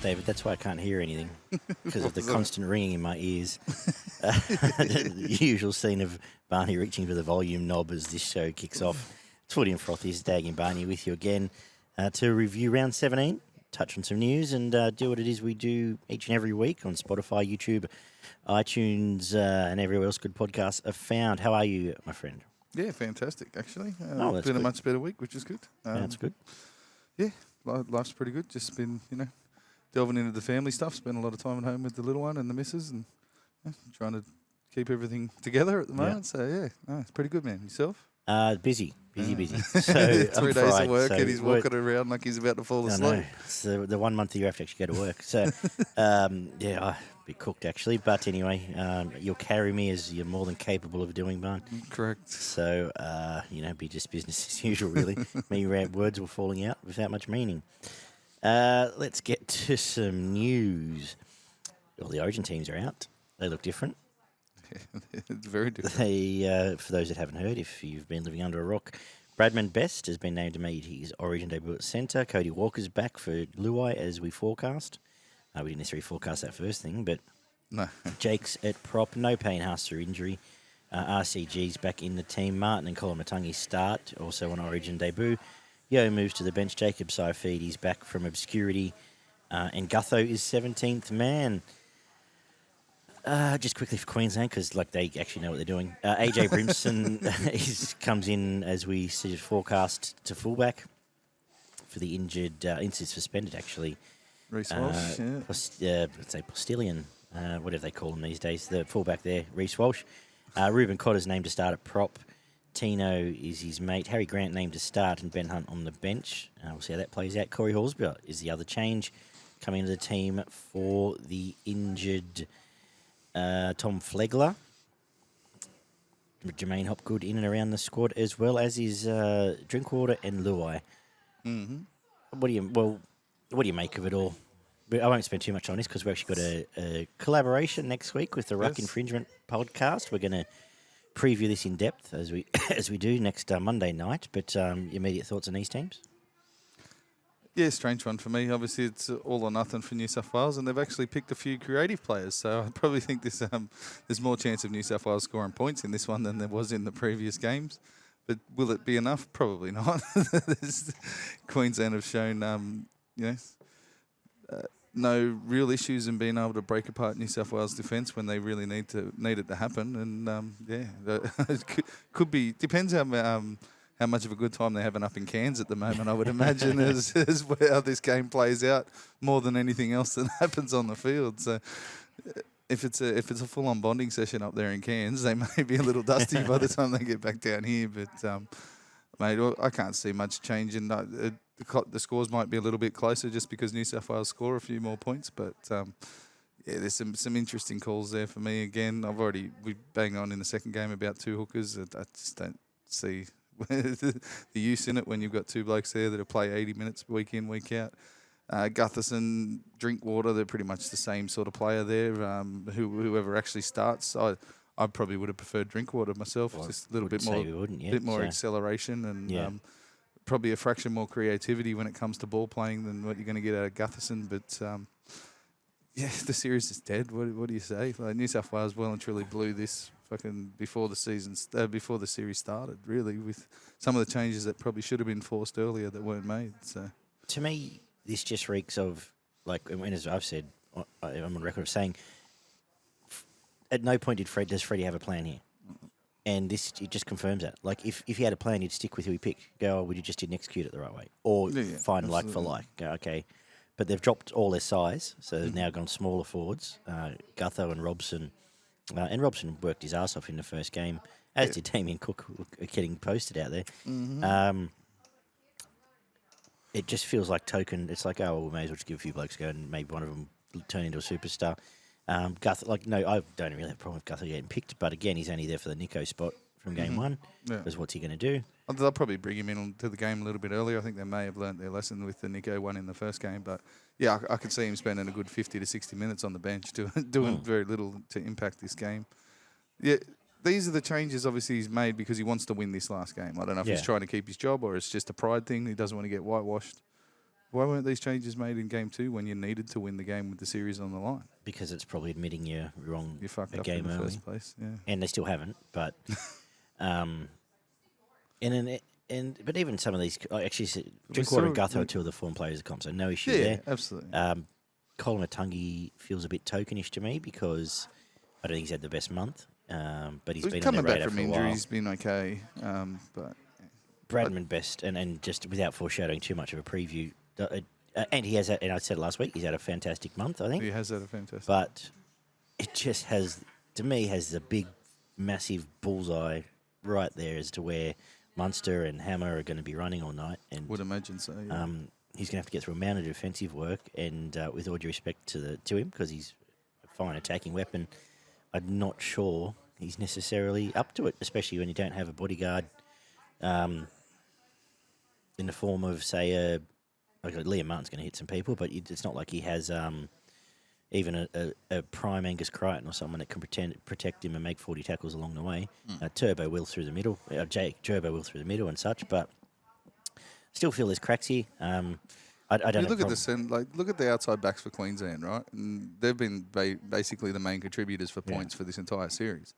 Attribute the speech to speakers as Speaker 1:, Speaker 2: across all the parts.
Speaker 1: David. That's why I can't hear anything, because of the constant ringing in my ears. The usual scene of Barney reaching for the volume knob as this show kicks off. It's Footy and Frothies, Daggy Barney with you again to review round 17, touch on some news, and do what it is we do each and every week on Spotify, YouTube, iTunes, and everywhere else good podcasts are found. How are you, my friend?
Speaker 2: Yeah, fantastic, actually.
Speaker 1: That's
Speaker 2: been
Speaker 1: good.
Speaker 2: a much better week, which is good.
Speaker 1: That's good.
Speaker 2: Yeah, life's pretty good. Just been, delving into the family stuff. Spent a lot of time at home with the little one and the missus, and trying to keep everything together at the moment. So, yeah, it's pretty good, man. Yourself?
Speaker 1: Busy. So
Speaker 2: 3 days of work, and he's walking around like he's about to fall asleep.
Speaker 1: I know. It's the 1 month you have to actually go to work. So, a bit cooked, actually. But anyway, you'll carry me as you're more than capable of doing, Barn.
Speaker 2: Correct.
Speaker 1: So, be just business as usual, really. Words were falling out without much meaning. Let's get to some news. All the Origin teams are out. They look different.
Speaker 2: It's very different.
Speaker 1: They, for those that haven't heard, if you've been living under a rock, Bradman Best has been named to make his Origin debut at centre. Cody Walker's back for Luai as we forecast. We didn't necessarily forecast that first thing, but
Speaker 2: no.
Speaker 1: Jake's at prop. No Payne Haas through injury. RCG's back in the team. Martin and Colin Matangi start, also on Origin debut. Yo moves to the bench. Jacob Saifidi back from obscurity. And Gutho is 17th man. Just quickly for Queensland, because they actually know what they're doing. AJ Brimson comes in as we see forecast to fullback for the injured, suspended actually.
Speaker 2: Reece Walsh,
Speaker 1: let's say Postilion, whatever they call him these days. The fullback there, Reece Walsh. Ruben Cotter's named to start at prop. Tino is his mate. Harry Grant named to start, and Ben Hunt on the bench. We'll see how that plays out. Corey Horsburgh is the other change coming into the team for the injured Tom Flegler. Jermaine Hopgood in and around the squad, as well as is Drinkwater and Luai.
Speaker 2: Mm-hmm.
Speaker 1: What do you make of it all? I won't spend too much on this because we've actually got a collaboration next week with the Ruck Infringement podcast. We're going to preview this in depth as we do next Monday night. But your immediate thoughts on these teams?
Speaker 2: Yeah, strange one for me. Obviously, it's all or nothing for New South Wales, and they've actually picked a few creative players. So I probably think there's more chance of New South Wales scoring points in this one than there was in the previous games. But will it be enough? Probably not. Queensland have shown, no real issues in being able to break apart New South Wales defence when they really need it to happen. And it could be depends how much of a good time they're having up in Cairns at the moment, I would imagine, is how this game plays out more than anything else that happens on the field. So if it's a full-on bonding session up there in Cairns, they may be a little dusty by the time they get back down here. But, mate, I can't see much change in the scores might be a little bit closer just because New South Wales score a few more points. But, there's some interesting calls there for me. Again, we bang on in the second game about two hookers. I just don't see the use in it when you've got two blokes there that play 80 minutes week in, week out. Gutherson, Drinkwater, they're pretty much the same sort of player there. Whoever actually starts, I probably would have preferred Drinkwater myself. Just a little bit more acceleration and probably a fraction more creativity when it comes to ball playing than what you're going to get out of Gutherson. But the series is dead. What do you say? New South Wales well and truly blew this fucking before the series started, really, with some of the changes that probably should have been forced earlier that weren't made. So,
Speaker 1: to me, this just reeks of, as I've said, I'm on record of saying, at no point does Freddie have a plan here. And it just confirms that. If he had a plan, he'd stick with who he picked. Go, you just didn't execute it the right way. Or find absolutely. Like for like. Go, okay. But they've dropped all their size, so they've now gone smaller forwards. Gutho and Robson. And Robson worked his ass off in the first game, as did Damien Cook, getting posted out there. Mm-hmm. It just feels like token. It's like, we may as well just give a few blokes a go and maybe one of them turn into a superstar. Gutho, I don't really have a problem with Gutho getting picked, but again, he's only there for the Nico spot from game one. Because what's he going to do?
Speaker 2: They'll probably bring him into the game a little bit earlier. I think they may have learnt their lesson with the Nico one in the first game. But, I could see him spending a good 50 to 60 minutes on the bench doing very little to impact this game. Yeah, these are the changes, obviously, he's made because he wants to win this last game. I don't know if he's trying to keep his job or it's just a pride thing. He doesn't want to get whitewashed. Why weren't these changes made in game 2 when you needed to win the game with the series on the line?
Speaker 1: Because it's probably admitting you're wrong.
Speaker 2: You fucked
Speaker 1: a
Speaker 2: up
Speaker 1: game
Speaker 2: in the
Speaker 1: early.
Speaker 2: first place. Yeah.
Speaker 1: And they still haven't. But but even some of these, actually, Drinkwater and Gutho are two of the form players of the comp, so no issue there.
Speaker 2: Absolutely.
Speaker 1: Colin Atungi feels a bit tokenish to me because I don't think he's had the best month, but he's been
Speaker 2: coming
Speaker 1: on the
Speaker 2: back
Speaker 1: radar
Speaker 2: from
Speaker 1: for a
Speaker 2: injury.
Speaker 1: while.
Speaker 2: He's been okay, but
Speaker 1: Bradman best, and just without foreshadowing too much of a preview, and he has, and I said it last week, he's had a fantastic month, I think.
Speaker 2: he has had a fantastic.
Speaker 1: But it just has, to me, has a big, massive bullseye right there as to where Munster and Hammer are going to be running all night. And
Speaker 2: Would imagine so. Yeah.
Speaker 1: he's going to have to get through a mountain of defensive work, and with all due respect to him, because he's a fine attacking weapon, I'm not sure he's necessarily up to it, especially when you don't have a bodyguard in the form of, say, like Liam Martin's going to hit some people, but it's not like he has even a prime Angus Crichton or someone that can protect him and make 40 tackles along the way. Turbo will through the middle, Jake Turbo will through the middle and such, but still feel there's cracks here. I don't
Speaker 2: you look at look at the outside backs for Queensland, right? And they've been basically the main contributors for points for this entire series.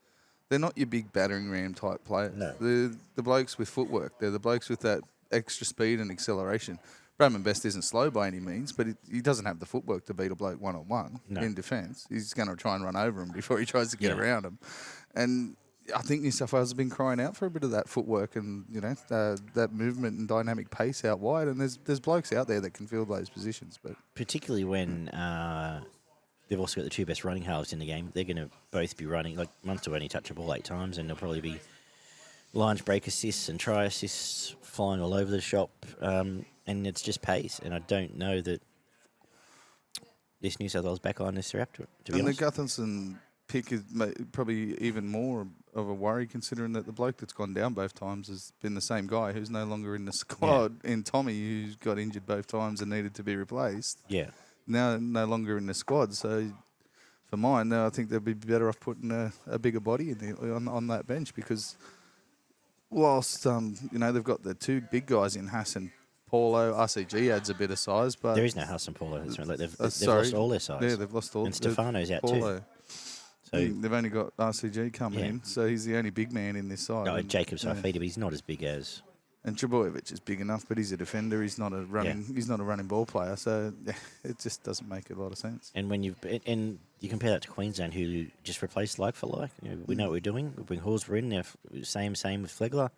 Speaker 2: They're not your big battering ram type players.
Speaker 1: No.
Speaker 2: They're the blokes with footwork. They're the blokes with that extra speed and acceleration. Bradman Best isn't slow by any means, but he doesn't have the footwork to beat a bloke one-on-one in defence. He's going to try and run over him before he tries to get around him. And I think New South Wales have been crying out for a bit of that footwork and, that movement and dynamic pace out wide. And there's blokes out there that can fill those positions. But
Speaker 1: particularly when they've also got the two best running halves in the game. They're going to both be running. Like, Munster will only touch a ball 8 times, and there'll probably be lunge break assists and try assists flying all over the shop. And it's just pace. And I don't know that this New South Wales backline is up to it, to be honest.
Speaker 2: And the Gutherson pick is probably even more of a worry, considering that the bloke that's gone down both times has been the same guy who's no longer in the squad, in Tommy, who's got injured both times and needed to be replaced.
Speaker 1: Yeah.
Speaker 2: Now no longer in the squad. So for mine, I think they'd be better off putting a bigger body on that bench, because whilst they've got the two big guys in Haas and Paulo, RCG adds a bit of size, but
Speaker 1: there is no Haas and Paulo. Like they've lost all their size.
Speaker 2: Yeah, they've lost all.
Speaker 1: And Stefano's out
Speaker 2: Paulo.
Speaker 1: too. So
Speaker 2: they've only got RCG coming in, so he's the only big man in this side.
Speaker 1: No, Jacob's Fafita, but he's not as big as.
Speaker 2: And Trebojevic is big enough, but he's a defender. He's not a running. He's not a running ball player. So it just doesn't make a lot of sense.
Speaker 1: And when you compare that to Queensland, who just replaced like for like, we know what we're doing. We bring Horsburgh in. They're same with Flegler.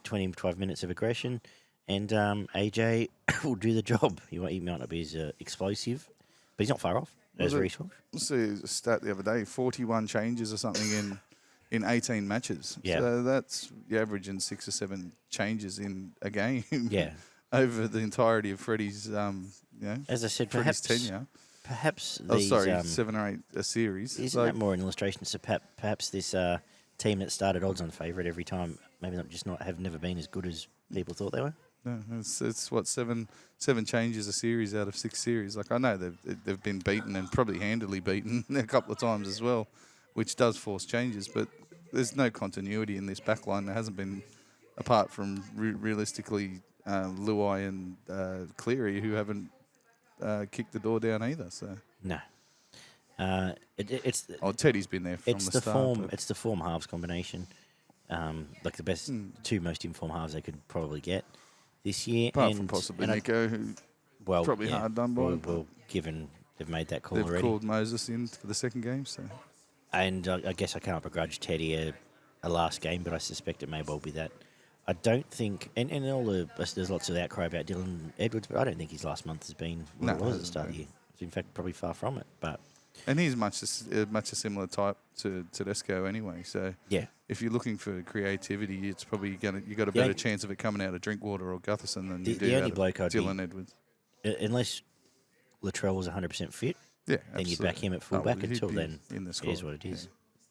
Speaker 1: 25 minutes of aggression, and AJ will do the job. He might not be as explosive, but he's not far off as resource.
Speaker 2: I see a stat the other day: 41 changes or something in 18 matches.
Speaker 1: Yeah.
Speaker 2: So that's you're averaging 6 or 7 changes in a game.
Speaker 1: Yeah.
Speaker 2: Over the entirety of Freddie's,
Speaker 1: as I said,
Speaker 2: Freddie's tenure.
Speaker 1: Perhaps
Speaker 2: these, 7 or 8 a series.
Speaker 1: Isn't that more an illustration? So perhaps this team that started odds on favourite every time, maybe have never been as good as people thought they were.
Speaker 2: No, it's what 7 changes a series out of 6 series. Like, I know they've been beaten and probably handily beaten a couple of times as well, which does force changes. But there's no continuity in this backline. There hasn't been, apart from realistically Luai and Cleary, who haven't kicked the door down either. So
Speaker 1: no.
Speaker 2: Teddy's been there from the start.
Speaker 1: It's the form halves combination. Like the best 2 most informed halves they could probably get this year.
Speaker 2: Apart from possibly Nico, who probably hard done by.
Speaker 1: Well, given they've made that call
Speaker 2: they've
Speaker 1: already.
Speaker 2: They've called Moses in for the second game. So,
Speaker 1: and I guess I can't begrudge Teddy a last game, but I suspect it may well be that. I don't think, and there's lots of outcry about Dylan Edwards, but I don't think his last month has been what it was at the start of the year. It's in fact probably far from it, but.
Speaker 2: And he's much a similar type to Tedesco anyway. So if you're looking for creativity, it's probably you got a better chance of it coming out of Drinkwater or Gutherson than you do out of Dylan Edwards.
Speaker 1: Unless Latrell was 100% fit, then you'd back him at fullback. Until then, it is what it is.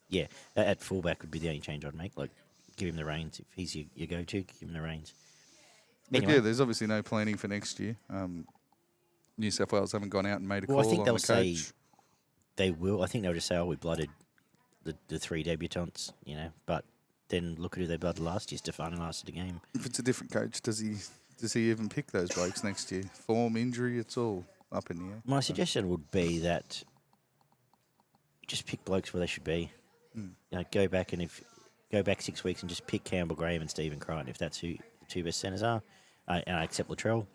Speaker 1: Yeah, at fullback would be the only change I'd make. Like, give him the reins. If he's your go-to, give him the reins.
Speaker 2: Anyway. There's obviously no planning for next year. New South Wales haven't gone out and made a call
Speaker 1: I think
Speaker 2: on
Speaker 1: they'll
Speaker 2: the coach.
Speaker 1: say they will. I think they'll just say, we blooded the 3 debutants, But then look at who they blooded last year. Stefano lasted a game.
Speaker 2: If it's a different coach, does he does he even pick those blokes next year? Form, injury, it's all up in the air.
Speaker 1: My suggestion would be that just pick blokes where they should be.
Speaker 2: Mm.
Speaker 1: You know, go back 6 weeks and just pick Campbell Graham and Stephen Crichton if that's who the two best centres are. And I accept Latrell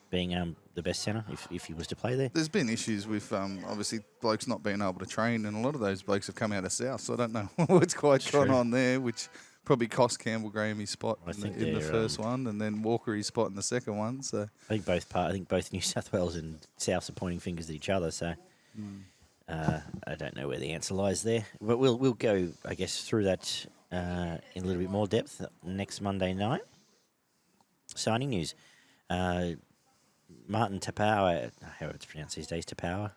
Speaker 1: being the best centre if he was to play there.
Speaker 2: There's been issues with obviously blokes not being able to train, and a lot of those blokes have come out of South, so I don't know what's quite gone on there, which probably cost Campbell Graham his spot in the first one, and then Walker his spot in the second one. So
Speaker 1: I think both New South Wales and South are pointing fingers at each other. So I don't know where the answer lies there, but we'll go, I guess, through that in a little bit more depth next Monday night. Signing news. Martin Tapau, how it's pronounced these days, Tapau,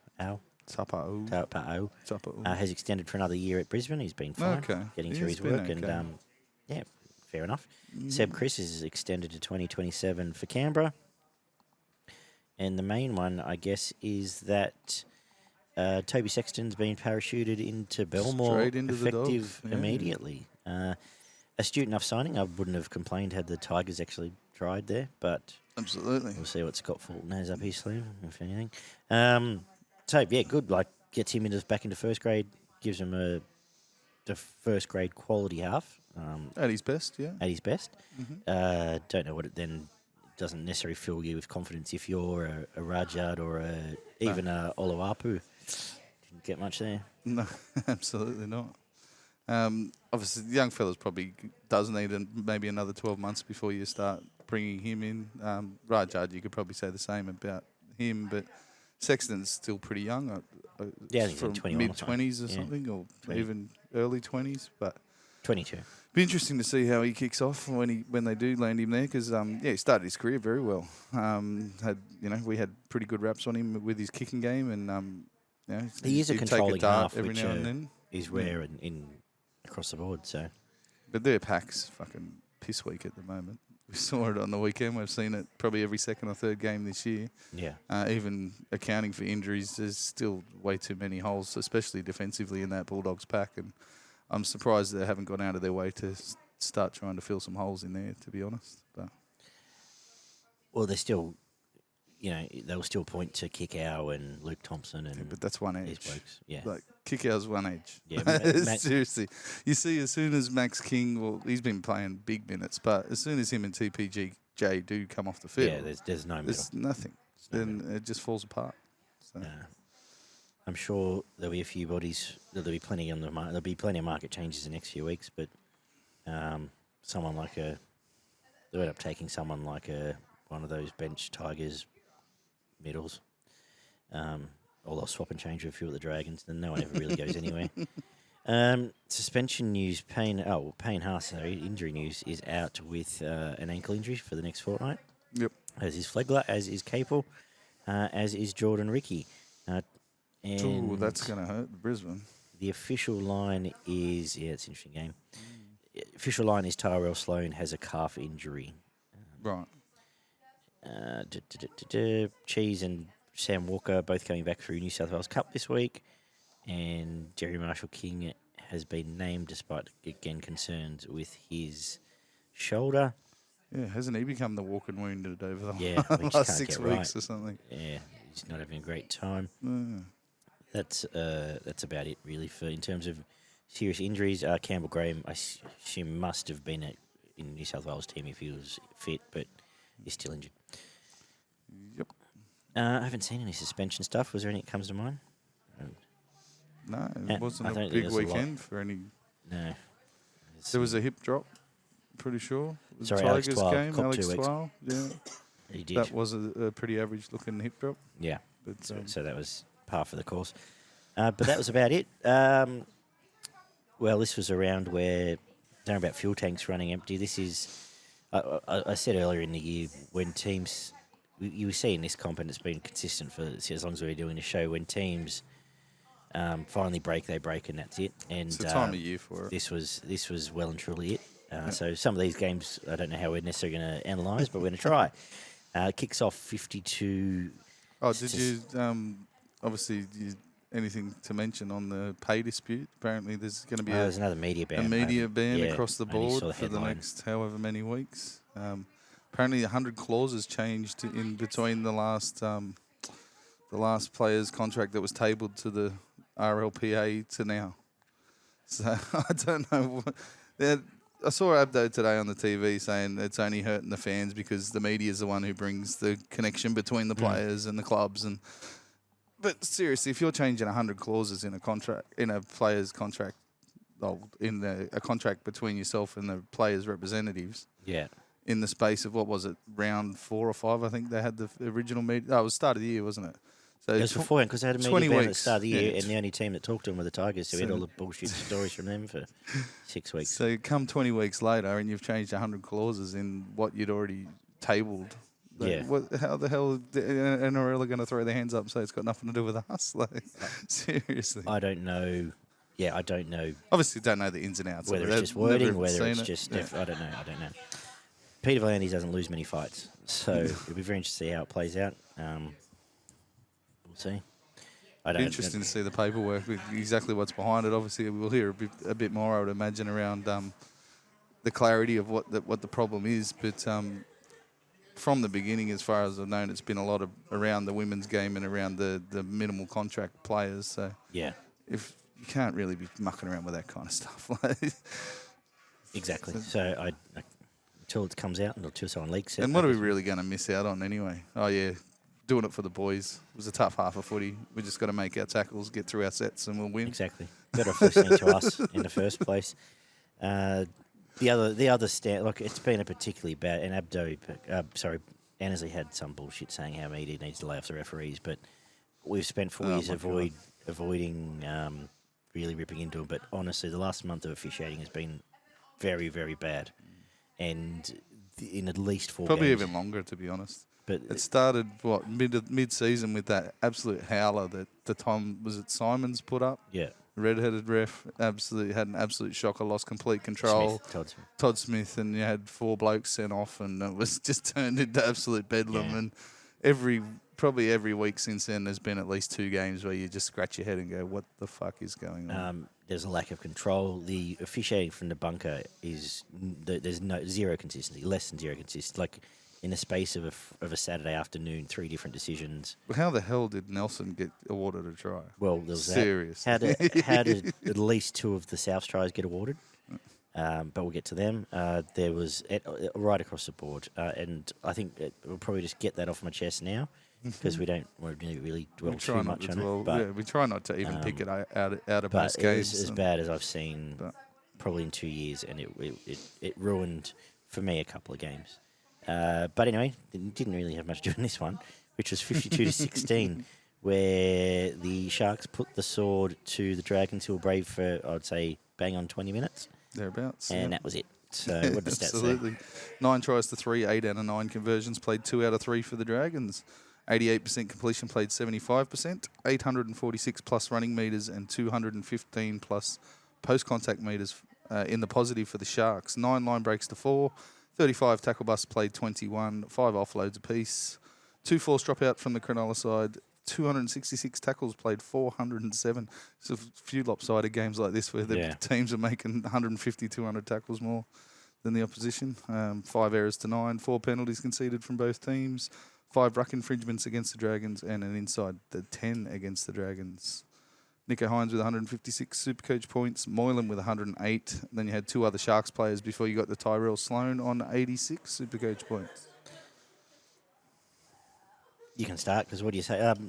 Speaker 1: has extended for another year at Brisbane. He's been fine, getting through his work, and yeah, fair enough. Seb Chris is extended to 2027 for Canberra, and the main one, I guess, is that Toby Sexton's been parachuted into Belmore, effective immediately. Astute enough signing. I wouldn't have complained had the Tigers actually tried there, but
Speaker 2: absolutely,
Speaker 1: we'll see what Scott Fulton has up his sleeve, if anything. So yeah, good. Like, gets him back into first grade, gives him the first grade quality half.
Speaker 2: At his best, yeah.
Speaker 1: At his best. Don't know what it then doesn't necessarily fill you with confidence if you're a Rajat or even a Oluwapu. Didn't get much there.
Speaker 2: No, absolutely not. Obviously, the young fella's probably does need maybe another 12 months before you start bringing him in. Rajat, you could probably say the same about him, but Sexton's still pretty young.
Speaker 1: Yeah, I think he's 21.
Speaker 2: Mid-20s or something, or 20. Even early 20s. But
Speaker 1: 22.
Speaker 2: Be interesting to see how he kicks off when they do land him there, because he started his career very well. We had pretty good raps on him with his kicking game, and
Speaker 1: he is a controlling half,
Speaker 2: every
Speaker 1: which
Speaker 2: now and then
Speaker 1: is rare in across the board. So,
Speaker 2: but their pack's fucking piss weak at the moment. We saw it on the weekend. We've seen it probably every second or third game this year.
Speaker 1: Yeah.
Speaker 2: Even accounting for injuries, there's still way too many holes, especially defensively in that Bulldogs pack. And I'm surprised they haven't gone out of their way to start trying to fill some holes in there, to be honest. But
Speaker 1: they're still, they'll still point to Kickow and Luke Thompson and.
Speaker 2: Yeah, but that's one edge.
Speaker 1: These blokes, yeah.
Speaker 2: Like Kickow's one edge.
Speaker 1: Yeah,
Speaker 2: seriously. You see, as soon as Max King, he's been playing big minutes, but as soon as him and TPJ do come off the field,
Speaker 1: there's no middle.
Speaker 2: There's nothing. It just falls apart. So.
Speaker 1: I'm sure there'll be a few bodies. There'll be plenty on the market. There'll be plenty of market changes in the next few weeks. But someone like they'll end up taking someone like one of those bench Tigers middles. Or they'll swap and change with a few of the Dragons. Then no one ever really goes anywhere. Suspension news: Payne Haas, injury news, is out with an ankle injury for the next fortnight.
Speaker 2: Yep.
Speaker 1: As is Flegler, as is Capel, as is Jordan Ricky.
Speaker 2: And that's going to hurt Brisbane.
Speaker 1: The official line is, it's an interesting game. Official line is Tyrell Sloan has a calf injury.
Speaker 2: Right.
Speaker 1: Cheese and Sam Walker both coming back through New South Wales Cup this week. And Jerry Marshall King has been named despite, again, concerns with his shoulder.
Speaker 2: Yeah, hasn't he become the walking wounded over the last 6 weeks
Speaker 1: right.
Speaker 2: or something?
Speaker 1: Yeah, he's not having a great time.
Speaker 2: Mm.
Speaker 1: That's about it, really, in terms of serious injuries. Campbell Graham, I assume, must have been in the New South Wales team if he was fit, but he's still injured.
Speaker 2: Yep.
Speaker 1: I haven't seen any suspension stuff. Was there any that comes to mind?
Speaker 2: No, it wasn't a big weekend for any.
Speaker 1: No.
Speaker 2: There was a hip drop, pretty sure.
Speaker 1: Sorry,
Speaker 2: Tigers
Speaker 1: Alex Twile,
Speaker 2: game, Alex
Speaker 1: 2 weeks.
Speaker 2: Twile, yeah.
Speaker 1: He did.
Speaker 2: That was a pretty average-looking hip drop.
Speaker 1: Yeah.
Speaker 2: But,
Speaker 1: so that was par for the course. But that was about it. Well, this was around where, don't know about fuel tanks running empty. This is, I said earlier in the year, when teams, you were seeing this comp, and it's been consistent for as long as we were doing the show, when teams finally break, they break, and that's it. And
Speaker 2: it's the time of year for it.
Speaker 1: This was well and truly it. So some of these games, I don't know how we're necessarily going to analyse, but we're going to try. Kicks off 52.
Speaker 2: Oh, did you, obviously, anything to mention on the pay dispute? Apparently there's going to be
Speaker 1: there's another media ban.
Speaker 2: A media ban across the board for the
Speaker 1: headline.
Speaker 2: next however many weeks. Apparently, 100 clauses changed in between the last player's contract that was tabled to the RLPA to now. So I don't know. I saw Abdo today on the TV saying it's only hurting the fans because the media is the one who brings the connection between the players and the clubs. But seriously, if you're changing 100 clauses in a contract, in a player's contract, a contract between yourself and the players' representatives, in the space of, what was it, round 4 or 5, I think they had the original meeting. Oh, it was start of the year, wasn't it? So
Speaker 1: it was beforehand because they had a meeting at the start of the year, and the only team that talked to them were the Tigers, so we had all the bullshit stories from them for 6 weeks.
Speaker 2: So come 20 weeks later, and you've changed 100 clauses in what you'd already tabled. How the hell the NRL are going to throw their hands up and say it's got nothing to do with us? Like, seriously.
Speaker 1: I don't know. Yeah, I don't know.
Speaker 2: Obviously, don't know the ins and outs.
Speaker 1: Whether it's just wording, whether it's just... I don't know. Peter V'landys doesn't lose many fights, so it'll be very interesting to see how it plays out. We'll see.
Speaker 2: Interesting to see the paperwork, exactly what's behind it. Obviously, we'll hear a bit more, I would imagine, around the clarity of what the problem is. But from the beginning, as far as I've known, it's been a lot of around the women's game and around the minimal contract players. So if you can't really be mucking around with that kind of stuff.
Speaker 1: Exactly. So until it comes out, until someone leaks it.
Speaker 2: And what are we really going to miss out on anyway? Oh, yeah. Doing it for the boys. It was a tough half of footy. We just got to make our tackles, get through our sets, and we'll win. Exactly.
Speaker 1: Better off listening to us in the first place. The other stand, look, it's been a particularly bad. And Annesley had some bullshit saying how media needs to lay off the referees, but we've spent 4 years avoiding really ripping into them. But honestly, the last month of officiating has been very, very bad, and in at least 4
Speaker 2: probably
Speaker 1: games.
Speaker 2: even longer, to be honest.
Speaker 1: But
Speaker 2: it started mid-season with that absolute howler that the time was it Simons put up.
Speaker 1: Yeah,
Speaker 2: red-headed ref absolutely had an absolute shocker, lost complete control. Todd Smith, and you had 4 blokes sent off, and it was just turned into absolute bedlam. Yeah. And probably every week since then, there's been at least 2 games where you just scratch your head and go, "What the fuck is going on?"
Speaker 1: There's a lack of control. The officiating from the bunker there's zero consistency, less than zero consistency. Like, in the space of a Saturday afternoon, 3 different decisions.
Speaker 2: Well, how the hell did Nelson get awarded a try?
Speaker 1: Well, there was
Speaker 2: seriously.
Speaker 1: How did at least 2 of the South's tries get awarded? But we'll get to them. There was right across the board, and I think we'll probably just get that off my chest now because we don't want to really dwell too much on it.
Speaker 2: But we try not to even pick it out of most games.
Speaker 1: It was as bad as I've seen probably in 2 years, and it ruined for me a couple of games. But anyway, didn't really have much to do in this one, which was 52-16, where the Sharks put the sword to the Dragons, who were brave for, I'd say, bang on 20 minutes.
Speaker 2: Thereabouts.
Speaker 1: And that was it. So what did the stats
Speaker 2: Absolutely. 9 tries to 3, 8 out of 9 conversions, played 2 out of 3 for the Dragons. 88% completion, played 75%, 846 plus running metres and 215 plus post-contact metres in the positive for the Sharks. 9 line breaks to 4. 35 tackle busts, played 21, 5 offloads apiece, 2 forced dropout from the Cronulla side, 266 tackles, played 407. So a few lopsided games like this where the teams are making 150, 200 tackles more than the opposition. 5 errors to 9, 4 penalties conceded from both teams, 5 ruck infringements against the Dragons, and an inside the 10 against the Dragons. Nico Hines with 156 Supercoach points, Moylan with 108. Then you had 2 other Sharks players before you got the Tyrell Sloan on 86 Supercoach points.
Speaker 1: You can start, because what do you say? I'll tell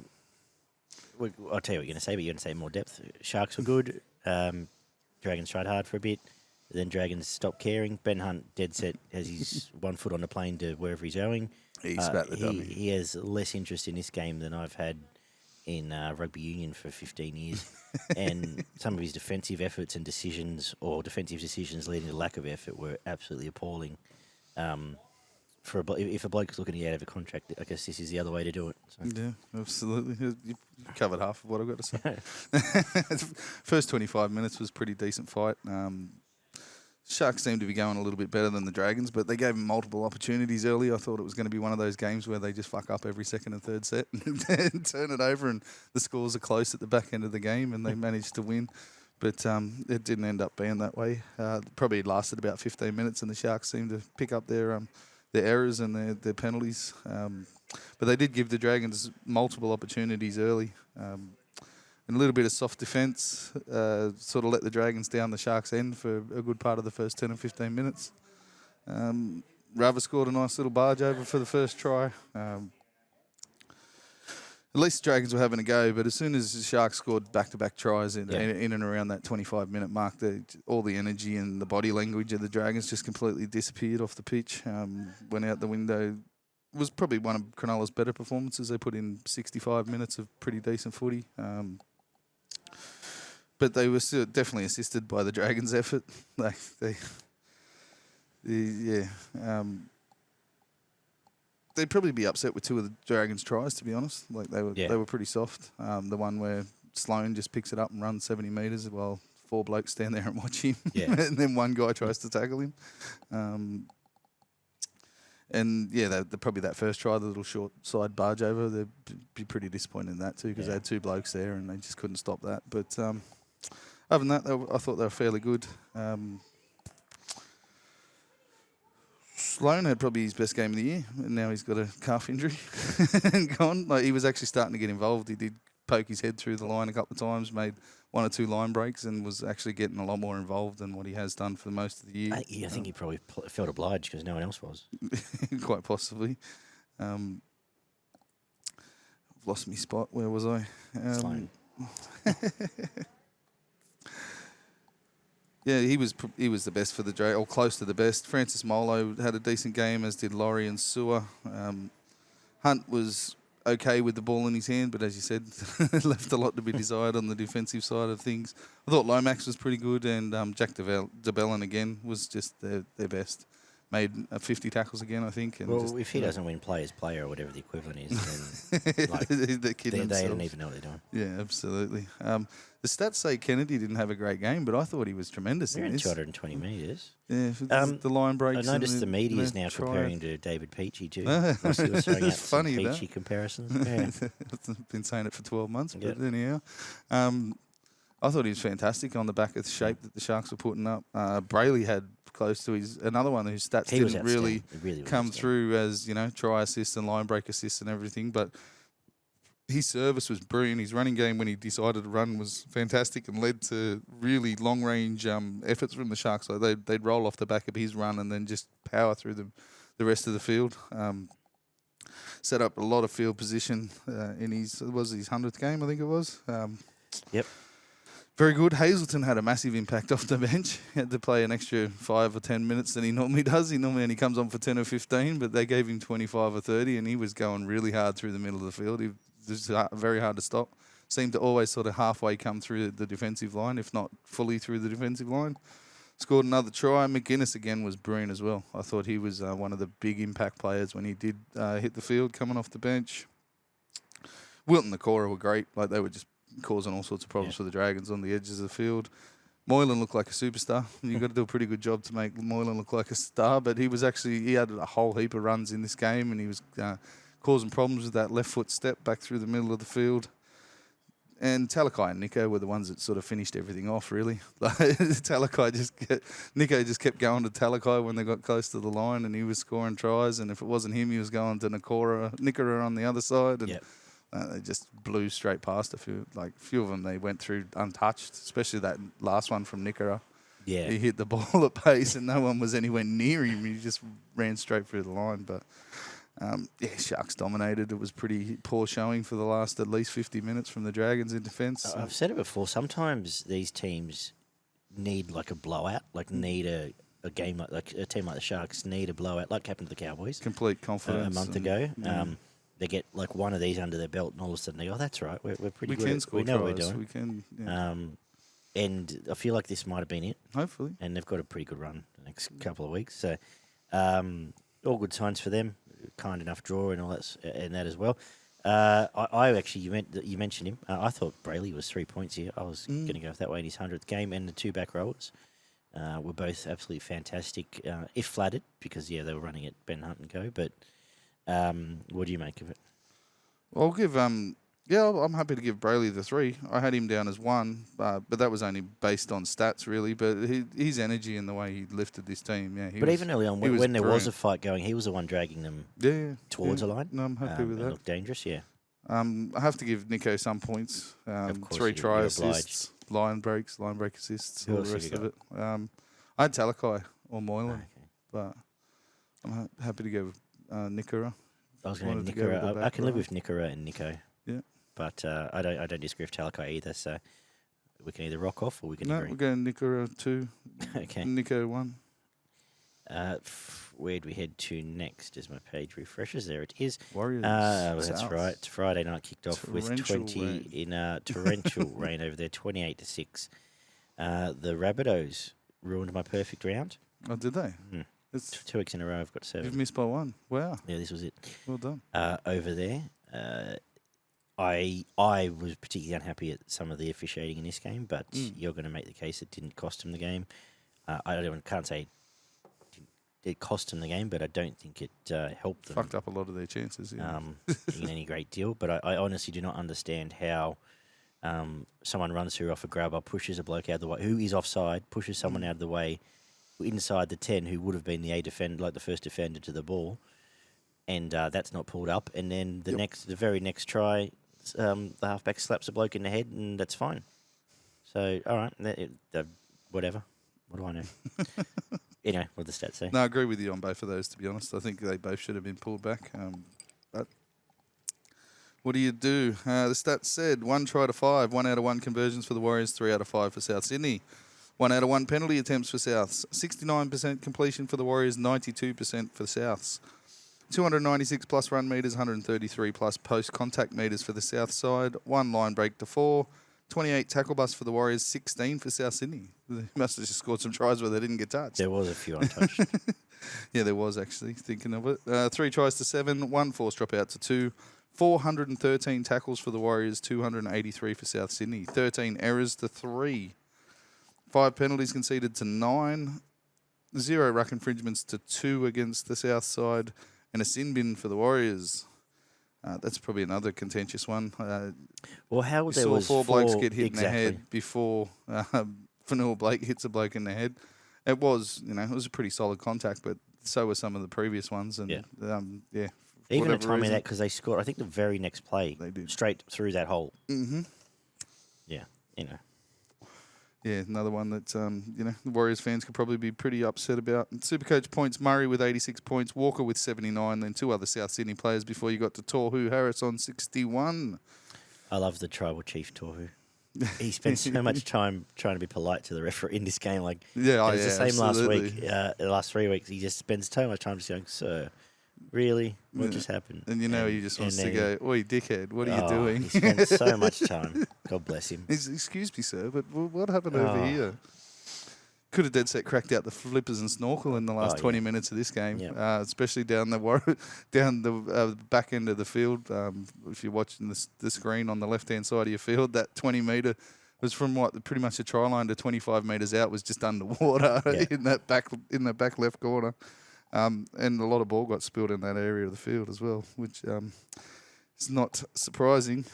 Speaker 1: you what you're going to say, but you're going to say more depth. Sharks were good. Dragons tried hard for a bit. Then Dragons stopped caring. Ben Hunt, dead set, has his 1 foot on the plane to wherever he's going.
Speaker 2: He's about the dummy.
Speaker 1: He has less interest in this game than I've had in rugby union for 15 years. And some of his defensive efforts and decisions, or defensive decisions leading to lack of effort, were absolutely appalling. If a bloke's looking to get out of a contract, I guess this is the other way to do it. So.
Speaker 2: Yeah, absolutely. You covered half of what I've got to say. First 25 minutes was pretty decent fight. Sharks seemed to be going a little bit better than the Dragons, but they gave them multiple opportunities early. I thought it was going to be one of those games where they just fuck up every second and third set and turn it over, and the scores are close at the back end of the game, and they managed to win. But it didn't end up being that way. Probably lasted about 15 minutes, and the Sharks seemed to pick up their their errors and their penalties. But they did give the Dragons multiple opportunities early. And a little bit of soft defence sort of let the Dragons down the Sharks' end for a good part of the first 10 or 15 minutes. Rava scored a nice little barge over for the first try. At least the Dragons were having a go, but as soon as the Sharks scored back-to-back tries in and around that 25-minute mark, all the energy and the body language of the Dragons just completely disappeared off the pitch, went out the window. It was probably one of Cronulla's better performances. They put in 65 minutes of pretty decent footy. But they were still definitely assisted by the Dragons' effort. They'd probably be upset with two of the Dragons' tries, to be honest. Like they were pretty soft. The one where Sloan just picks it up and runs 70 metres while four blokes stand there and watch him, and then one guy tries to tackle him. Probably that first try, the little short side barge over, they'd be pretty disappointed in that too because they had two blokes there and they just couldn't stop that. But other than that, I thought they were fairly good. Sloan had probably his best game of the year, and now he's got a calf injury and gone. Like, he was actually starting to get involved. He did poke his head through the line a couple of times, made one or two line breaks, and was actually getting a lot more involved than what he has done for most of the year.
Speaker 1: I think he probably felt obliged because no one else was.
Speaker 2: Quite possibly. I've lost my spot. Where was I?
Speaker 1: Sloan.
Speaker 2: Yeah, he was the best for the Dragons, or close to the best. Francis Molo had a decent game, as did Laurie and Sewer. Hunt was okay with the ball in his hand, but as you said, left a lot to be desired on the defensive side of things. I thought Lomax was pretty good, and Jack DeBellin again was just their best. Made 50 tackles again, I think. And
Speaker 1: if he doesn't win Players Player or whatever the equivalent is, then they don't even know what they're doing.
Speaker 2: Yeah, absolutely. The stats say Kennedy didn't have a great game, but I thought he was tremendous in this.
Speaker 1: 220 metres.
Speaker 2: Yeah, the line breaks.
Speaker 1: I noticed the media is now comparing to David Peachey too.
Speaker 2: It's funny, that.
Speaker 1: Peachey comparisons. Yeah.
Speaker 2: I've been saying it for 12 months, but anyhow. I thought he was fantastic on the back of the shape that the Sharks were putting up. Brayley had close to another one whose stats didn't really come through as, try assist and line break assist and everything, but his service was brilliant. His running game when he decided to run was fantastic and led to really long-range efforts from the Sharks. So they'd roll off the back of his run and then just power through the rest of the field. Set up a lot of field position in his 100th game, I think it was.
Speaker 1: Yep.
Speaker 2: Very good. Hazleton had a massive impact off the bench. He had to play an extra 5 or 10 minutes than he normally does. He normally only comes on for 10 or 15, but they gave him 25 or 30, and he was going really hard through the middle of the field. It was very hard to stop. Seemed to always sort of halfway come through the defensive line, if not fully through the defensive line. Scored another try. McGuinness again was brilliant as well. I thought he was one of the big impact players when he did hit the field coming off the bench. Wilton and Nakora were great. Like, they were just causing all sorts of problems for the Dragons on the edges of the field. Moylan looked like a superstar. You've got to do a pretty good job to make Moylan look like a star, but he had a whole heap of runs in this game, and he was causing problems with that left foot step back through the middle of the field. And Talakai and Nico were the ones that sort of finished everything off, really. Nico just kept going to Talakai when they got close to the line, and he was scoring tries, and if it wasn't him, he was going to Nikora on the other side, and they just blew straight past a few of them. They went through untouched, especially that last one from Nikora.
Speaker 1: Yeah.
Speaker 2: He hit the ball at pace and no one was anywhere near him. He just ran straight through the line. But, Sharks dominated. It was pretty poor showing for the last at least 50 minutes from the Dragons in defence.
Speaker 1: I've said it before. Sometimes these teams need like a blowout, need a game like a team like the Sharks need a blowout, like happened to the Cowboys.
Speaker 2: Complete confidence.
Speaker 1: A month ago. They get like one of these under their belt, and all of a sudden they go, "Oh, that's right, we're pretty good.
Speaker 2: We can score
Speaker 1: we know
Speaker 2: tries.
Speaker 1: what we're doing."
Speaker 2: We can. Yeah.
Speaker 1: And I feel like this might have been it.
Speaker 2: Hopefully.
Speaker 1: And they've got a pretty good run the next couple of weeks. So, all good signs for them. Kind enough draw and all that, and that as well. I actually, you mentioned him. I thought Brayley was 3 points here. I was going to go that way in his 100th game, and the two back rowers were both absolutely fantastic, if flattered, because they were running at Ben Hunt and Co. But what do you make of it?
Speaker 2: Well, I'll give Yeah, I'm happy to give Brayley the 3. I had him down as 1, but that was only based on stats, really. But his energy and the way he lifted this team, yeah,
Speaker 1: But even early on,
Speaker 2: he was
Speaker 1: when there was a
Speaker 2: brilliant.
Speaker 1: fight going, he was the one dragging them towards a line.
Speaker 2: No, I'm happy with
Speaker 1: and
Speaker 2: that.
Speaker 1: looked dangerous, yeah.
Speaker 2: I have to give Nico some points.
Speaker 1: Of course
Speaker 2: 3
Speaker 1: you're
Speaker 2: try
Speaker 1: obliged.
Speaker 2: assists, line break assists,
Speaker 1: Who
Speaker 2: all
Speaker 1: else
Speaker 2: the
Speaker 1: have
Speaker 2: rest
Speaker 1: you
Speaker 2: of it. I had Talakai or Moylan,
Speaker 1: Okay.
Speaker 2: but I'm happy to go with Nicola.
Speaker 1: I was going
Speaker 2: Wanted
Speaker 1: to
Speaker 2: to go with the
Speaker 1: Nikora. I
Speaker 2: back
Speaker 1: can live
Speaker 2: row.
Speaker 1: with Nikora and Nico.
Speaker 2: Yeah.
Speaker 1: But I don't disagree with Talakai either. So we can either rock off or we can
Speaker 2: No,
Speaker 1: agree.
Speaker 2: we're going Nicola 2,
Speaker 1: Okay.
Speaker 2: Nico 1.
Speaker 1: Where'd we head to next as my page refreshes? There it is.
Speaker 2: Warriors.
Speaker 1: That's
Speaker 2: South.
Speaker 1: right. It's Friday night kicked off with
Speaker 2: Torrential
Speaker 1: 20
Speaker 2: rain.
Speaker 1: in torrential rain over there, 28-6. The Rabbitohs ruined my perfect round.
Speaker 2: Oh, did they?
Speaker 1: Mm.
Speaker 2: It's,
Speaker 1: 2 weeks in a row, I've got 7.
Speaker 2: you've missed by 1. Wow.
Speaker 1: Yeah, this was it.
Speaker 2: Well done.
Speaker 1: Over there. I was particularly unhappy at some of the officiating in this game, but you're going to make the case it didn't cost them the game. Can't say it cost them the game, but I don't think it helped them.
Speaker 2: Fucked up a lot of their chances. Yeah.
Speaker 1: In any great deal. But I honestly do not understand how someone runs through off a grabber, pushes a bloke out of the way, who is offside, pushes someone out of the way inside the 10, who would have been the the first defender to the ball, and that's not pulled up. And then the very next try, the halfback slaps a bloke in the head, and that's fine. So, all right, whatever. What do I know? Anyway, what does the stats say?
Speaker 2: No, I agree with you on both of those, to be honest. I think they both should have been pulled back. But what do you do? The stats said 1 try to 5, 1 out of 1 conversions for the Warriors, 3 out of 5 for South Sydney. 1 out of 1 penalty attempts for Souths. 69% completion for the Warriors, 92% for the Souths. 296 plus run metres, 133 plus post-contact metres for the South side. 1 line break to 4. 28 tackle busts for the Warriors, 16 for South Sydney. They must have just scored some tries where they didn't get touched.
Speaker 1: There was a few untouched.
Speaker 2: Yeah, there was actually, thinking of it. 3 tries to 7, 1 forced drop out to 2. 413 tackles for the Warriors, 283 for South Sydney. 13 errors to 3. 5 penalties conceded to 9. 0 ruck infringements to 2 against the South side. And a sin bin for the Warriors. That's probably another contentious one.
Speaker 1: Well, how
Speaker 2: You
Speaker 1: there
Speaker 2: saw
Speaker 1: was
Speaker 2: 4 blokes get hit
Speaker 1: exactly.
Speaker 2: in the head before Fanua Blake hits a bloke in the head. It was, it was a pretty solid contact, but so were some of the previous ones. And
Speaker 1: Even
Speaker 2: whatever
Speaker 1: at time of
Speaker 2: reason.
Speaker 1: that, because they scored, I think the very next play,
Speaker 2: They did.
Speaker 1: straight through that hole.
Speaker 2: Mm-hmm.
Speaker 1: Yeah,
Speaker 2: Yeah, another one that, the Warriors fans could probably be pretty upset about. And Supercoach points, Murray with 86 points, Walker with 79, then 2 other South Sydney players before you got to Tohu Harris on 61.
Speaker 1: I love the tribal chief Tohu. He spends so much time trying to be polite to the referee in this game. Like,
Speaker 2: Yeah,
Speaker 1: it was the same last
Speaker 2: absolutely.
Speaker 1: week, the last 3 weeks. He just spends so much time just going, "Sir, really? What just happened?"
Speaker 2: And he just wants to
Speaker 1: then
Speaker 2: go, "Oi, dickhead, what are you doing?"
Speaker 1: He spends so much time. God bless him.
Speaker 2: Excuse me, sir, but what happened over here? Could have dead set cracked out the flippers and snorkel in the last 20 minutes of this game,
Speaker 1: Yep.
Speaker 2: especially down the back end of the field. If you're watching the screen on the left-hand side of your field, that 20-metre was from pretty much the try line to 25 metres out was just underwater in that back left corner. And a lot of ball got spilled in that area of the field as well, which is not surprising.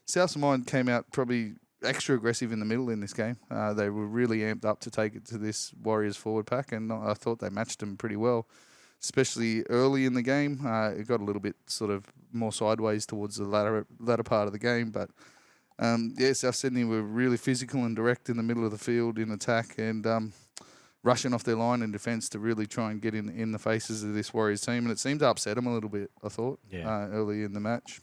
Speaker 2: South Samoan came out probably extra aggressive in the middle in this game. They were really amped up to take it to this Warriors forward pack, and I thought they matched them pretty well, especially early in the game. It got a little bit sort of more sideways towards the latter part of the game, but South Sydney were really physical and direct in the middle of the field in attack and rushing off their line in defence to really try and get in the faces of this Warriors team, and it seemed to upset them a little bit, I thought, early in the match.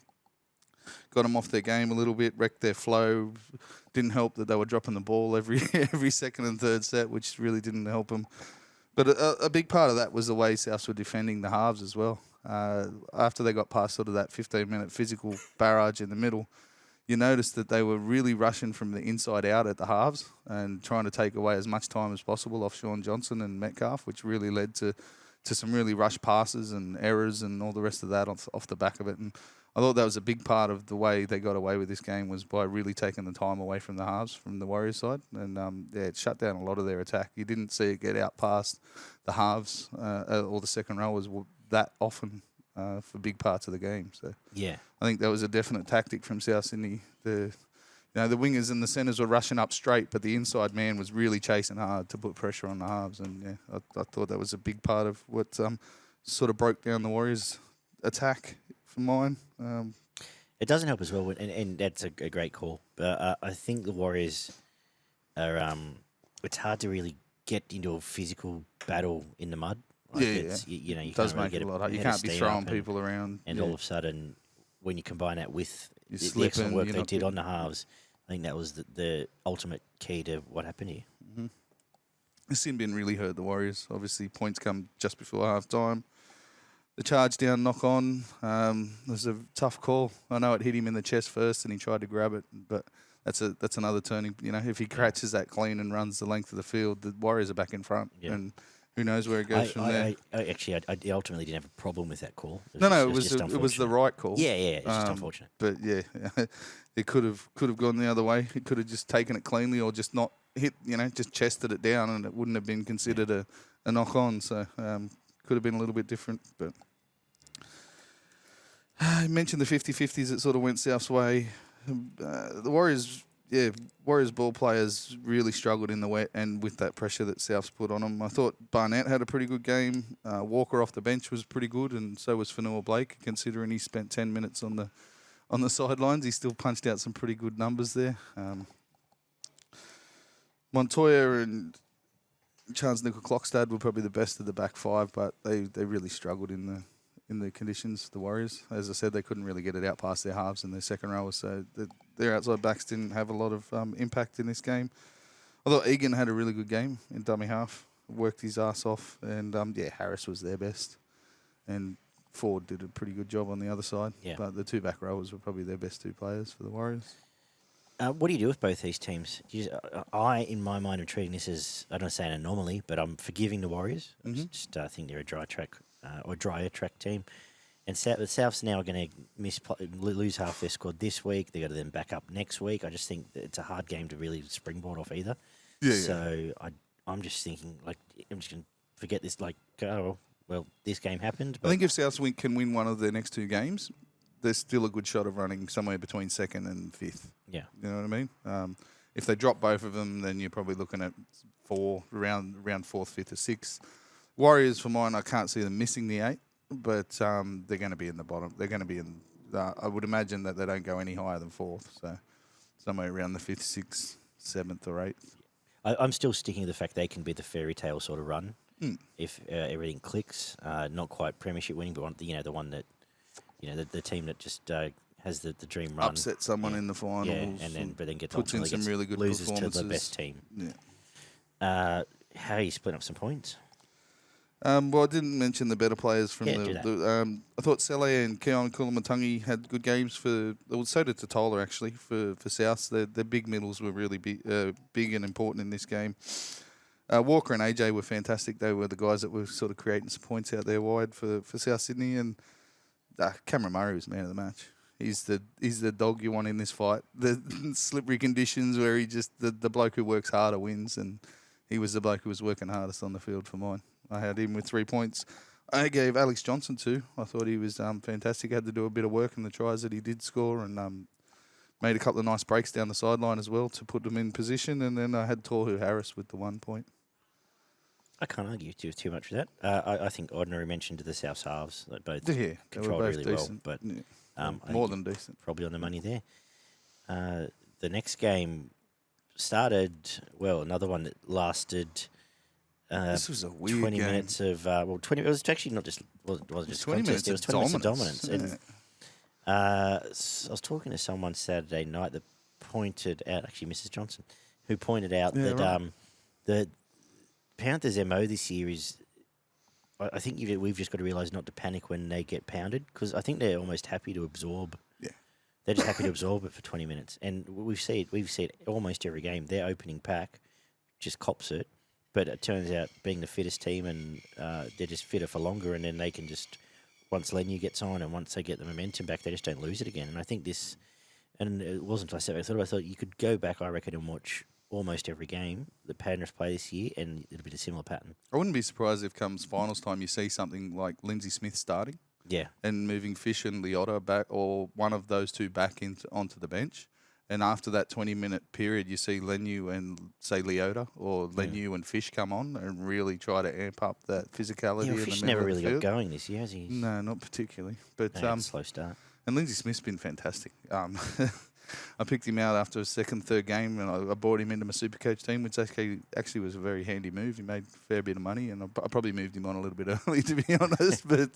Speaker 2: Got them off their game a little bit, wrecked their flow. Didn't help that they were dropping the ball every second and third set, which really didn't help them. But a big part of that was the way Souths were defending the halves as well. After they got past sort of that 15-minute physical barrage in the middle, you noticed that they were really rushing from the inside out at the halves and trying to take away as much time as possible off Sean Johnson and Metcalf, which really led to some really rushed passes and errors and all the rest of that off the back of it. And I thought that was a big part of the way they got away with this game was by really taking the time away from the halves from the Warriors side. And, it shut down a lot of their attack. You didn't see it get out past the halves or the second rowers that often for big parts of the game. So
Speaker 1: Yeah.
Speaker 2: I think that was a definite tactic from South Sydney. The wingers and the centres were rushing up straight, but the inside man was really chasing hard to put pressure on the halves. And yeah, I thought that was a big part of what sort of broke down the Warriors' attack for mine.
Speaker 1: It doesn't help as well, and that's a great call. But I think the Warriors are. It's hard to really get into a physical battle in the mud. Like you
Speaker 2: it
Speaker 1: can't
Speaker 2: does
Speaker 1: really
Speaker 2: make
Speaker 1: get
Speaker 2: it a lot
Speaker 1: a
Speaker 2: hard. You
Speaker 1: head of
Speaker 2: can't be
Speaker 1: steam
Speaker 2: throwing
Speaker 1: up
Speaker 2: people around.
Speaker 1: and all of a sudden, when you combine that with
Speaker 2: You're
Speaker 1: the
Speaker 2: slipping,
Speaker 1: excellent work
Speaker 2: you're
Speaker 1: they
Speaker 2: not
Speaker 1: did on
Speaker 2: getting-
Speaker 1: the halves, I think that was the ultimate key to what happened here.
Speaker 2: The sin bin really hurt the Warriors. Obviously, points come just before half time. The charge down, knock on. It was a tough call. I know it hit him in the chest first, and he tried to grab it, but that's another turning. If he catches that clean and runs the length of the field, the Warriors are back in front, and who knows where it goes from there.
Speaker 1: I ultimately didn't have a problem with that call.
Speaker 2: It was the
Speaker 1: unfortunate.
Speaker 2: right call.
Speaker 1: Yeah, it's just unfortunate.
Speaker 2: But yeah, it could have gone the other way. It could have just taken it cleanly, or just not hit. Just chested it down, and it wouldn't have been considered a knock on. So could have been a little bit different. But I mentioned the 50-50s that sort of went South's way. The Warriors ball players really struggled in the wet and with that pressure that South's put on them. I thought Barnett had a pretty good game. Walker off the bench was pretty good, and so was Fanua Blake, considering he spent 10 minutes on the sidelines. He still punched out some pretty good numbers there. Montoya and Charles Nickel-Clockstad were probably the best of the back five, but they really struggled in the conditions, the Warriors. As I said, they couldn't really get it out past their halves and their second rowers, so their outside backs didn't have a lot of impact in this game. Although Egan had a really good game in dummy half, worked his ass off, and Harris was their best. And Ford did a pretty good job on the other side, but the two back rowers were probably their best two players for the Warriors.
Speaker 1: What do you do with both these teams? I, in my mind, am treating this as, I don't say an anomaly, but I'm forgiving the Warriors. I just think they're a drier track team. And South's now going to lose half their squad this week. They've got to then back up next week. I just think that it's a hard game to really springboard off either. So I'm just thinking, I'm just going to forget this, this game happened. But
Speaker 2: I think if South can win one of their next two games, there's still a good shot of running somewhere between second and fifth.
Speaker 1: Yeah.
Speaker 2: You know what I mean? If they drop both of them, then you're probably looking at around fourth, fifth, or sixth. Warriors, for mine, I can't see them missing the 8, but they're going to be in the bottom. They're going to be in. I would imagine that they don't go any higher than fourth, so somewhere around the 5th, 6th, 7th, or 8th.
Speaker 1: I'm still sticking to the fact they can be the fairy tale sort of run if everything clicks. Not quite premiership winning, but the one that the team that just has the dream run,
Speaker 2: upset someone in the finals,
Speaker 1: but then
Speaker 2: puts in some really good
Speaker 1: loses
Speaker 2: performances
Speaker 1: to the best team.
Speaker 2: Yeah.
Speaker 1: How are you splitting up some points?
Speaker 2: Well, I didn't mention the better players from
Speaker 1: do
Speaker 2: I thought Sele and Keon Kulamatangi had good games so did Totola actually for South. Their big middles were really big and important in this game. Walker and AJ were fantastic. They were the guys that were sort of creating some points out there wide for South Sydney. And Cameron Murray was man of the match. He's the dog you want in this fight. The slippery conditions where he just the bloke who works harder wins, and he was the bloke who was working hardest on the field for mine. I had him with 3 points. I gave Alex Johnson 2. I thought he was fantastic. Had to do a bit of work in the tries that he did score, and made a couple of nice breaks down the sideline as well to put them in position. And then I had Tohu Harris with the 1 point.
Speaker 1: I can't argue too much with that. I think Ordinary mentioned the South halves. They both controlled
Speaker 2: both
Speaker 1: really
Speaker 2: decent,
Speaker 1: well, but
Speaker 2: more than decent.
Speaker 1: Probably on the money there. The next game started another one that lasted.
Speaker 2: This was a weird
Speaker 1: 20
Speaker 2: game.
Speaker 1: minutes of 20. It was actually not just wasn't just
Speaker 2: 20
Speaker 1: contest.
Speaker 2: minutes
Speaker 1: It was
Speaker 2: of
Speaker 1: 20 minutes of dominance.
Speaker 2: dominance.
Speaker 1: And I was talking to someone Saturday night that pointed out, actually Mrs. Johnson, who pointed out that the Panthers' MO this year is, I think we've just got to realise not to panic when they get pounded, because I think they're almost happy to absorb.
Speaker 2: Yeah.
Speaker 1: They're just happy to absorb it for 20 minutes. And we've seen it almost every game. Their opening pack just cops it. But it turns out being the fittest team, and they're just fitter for longer, and then they can just, once Lenu gets on and once they get the momentum back, they just don't lose it again. And I think this, and it wasn't I thought you could go back, I reckon, and watch almost every game that Penrith play this year, and it'll be a similar pattern.
Speaker 2: I wouldn't be surprised if comes finals time you see something like Lindsay Smith starting.
Speaker 1: Yeah.
Speaker 2: and moving Fish and Leota back, or one of those two back onto the bench. And after that 20-minute period, you see Lenu and, say, Leota, or Lenu and Fish come on and really try to amp up that physicality
Speaker 1: Yeah,
Speaker 2: in the
Speaker 1: Fish
Speaker 2: middle
Speaker 1: never
Speaker 2: of
Speaker 1: really
Speaker 2: the
Speaker 1: got
Speaker 2: field.
Speaker 1: going this year, has he?
Speaker 2: No, not particularly. But
Speaker 1: Had a slow start.
Speaker 2: and Lindsay Smith's been fantastic. I picked him out after a second, third game, and I brought him into my Supercoach team, which actually was a very handy move. He made a fair bit of money, and I probably moved him on a little bit early, to be honest. But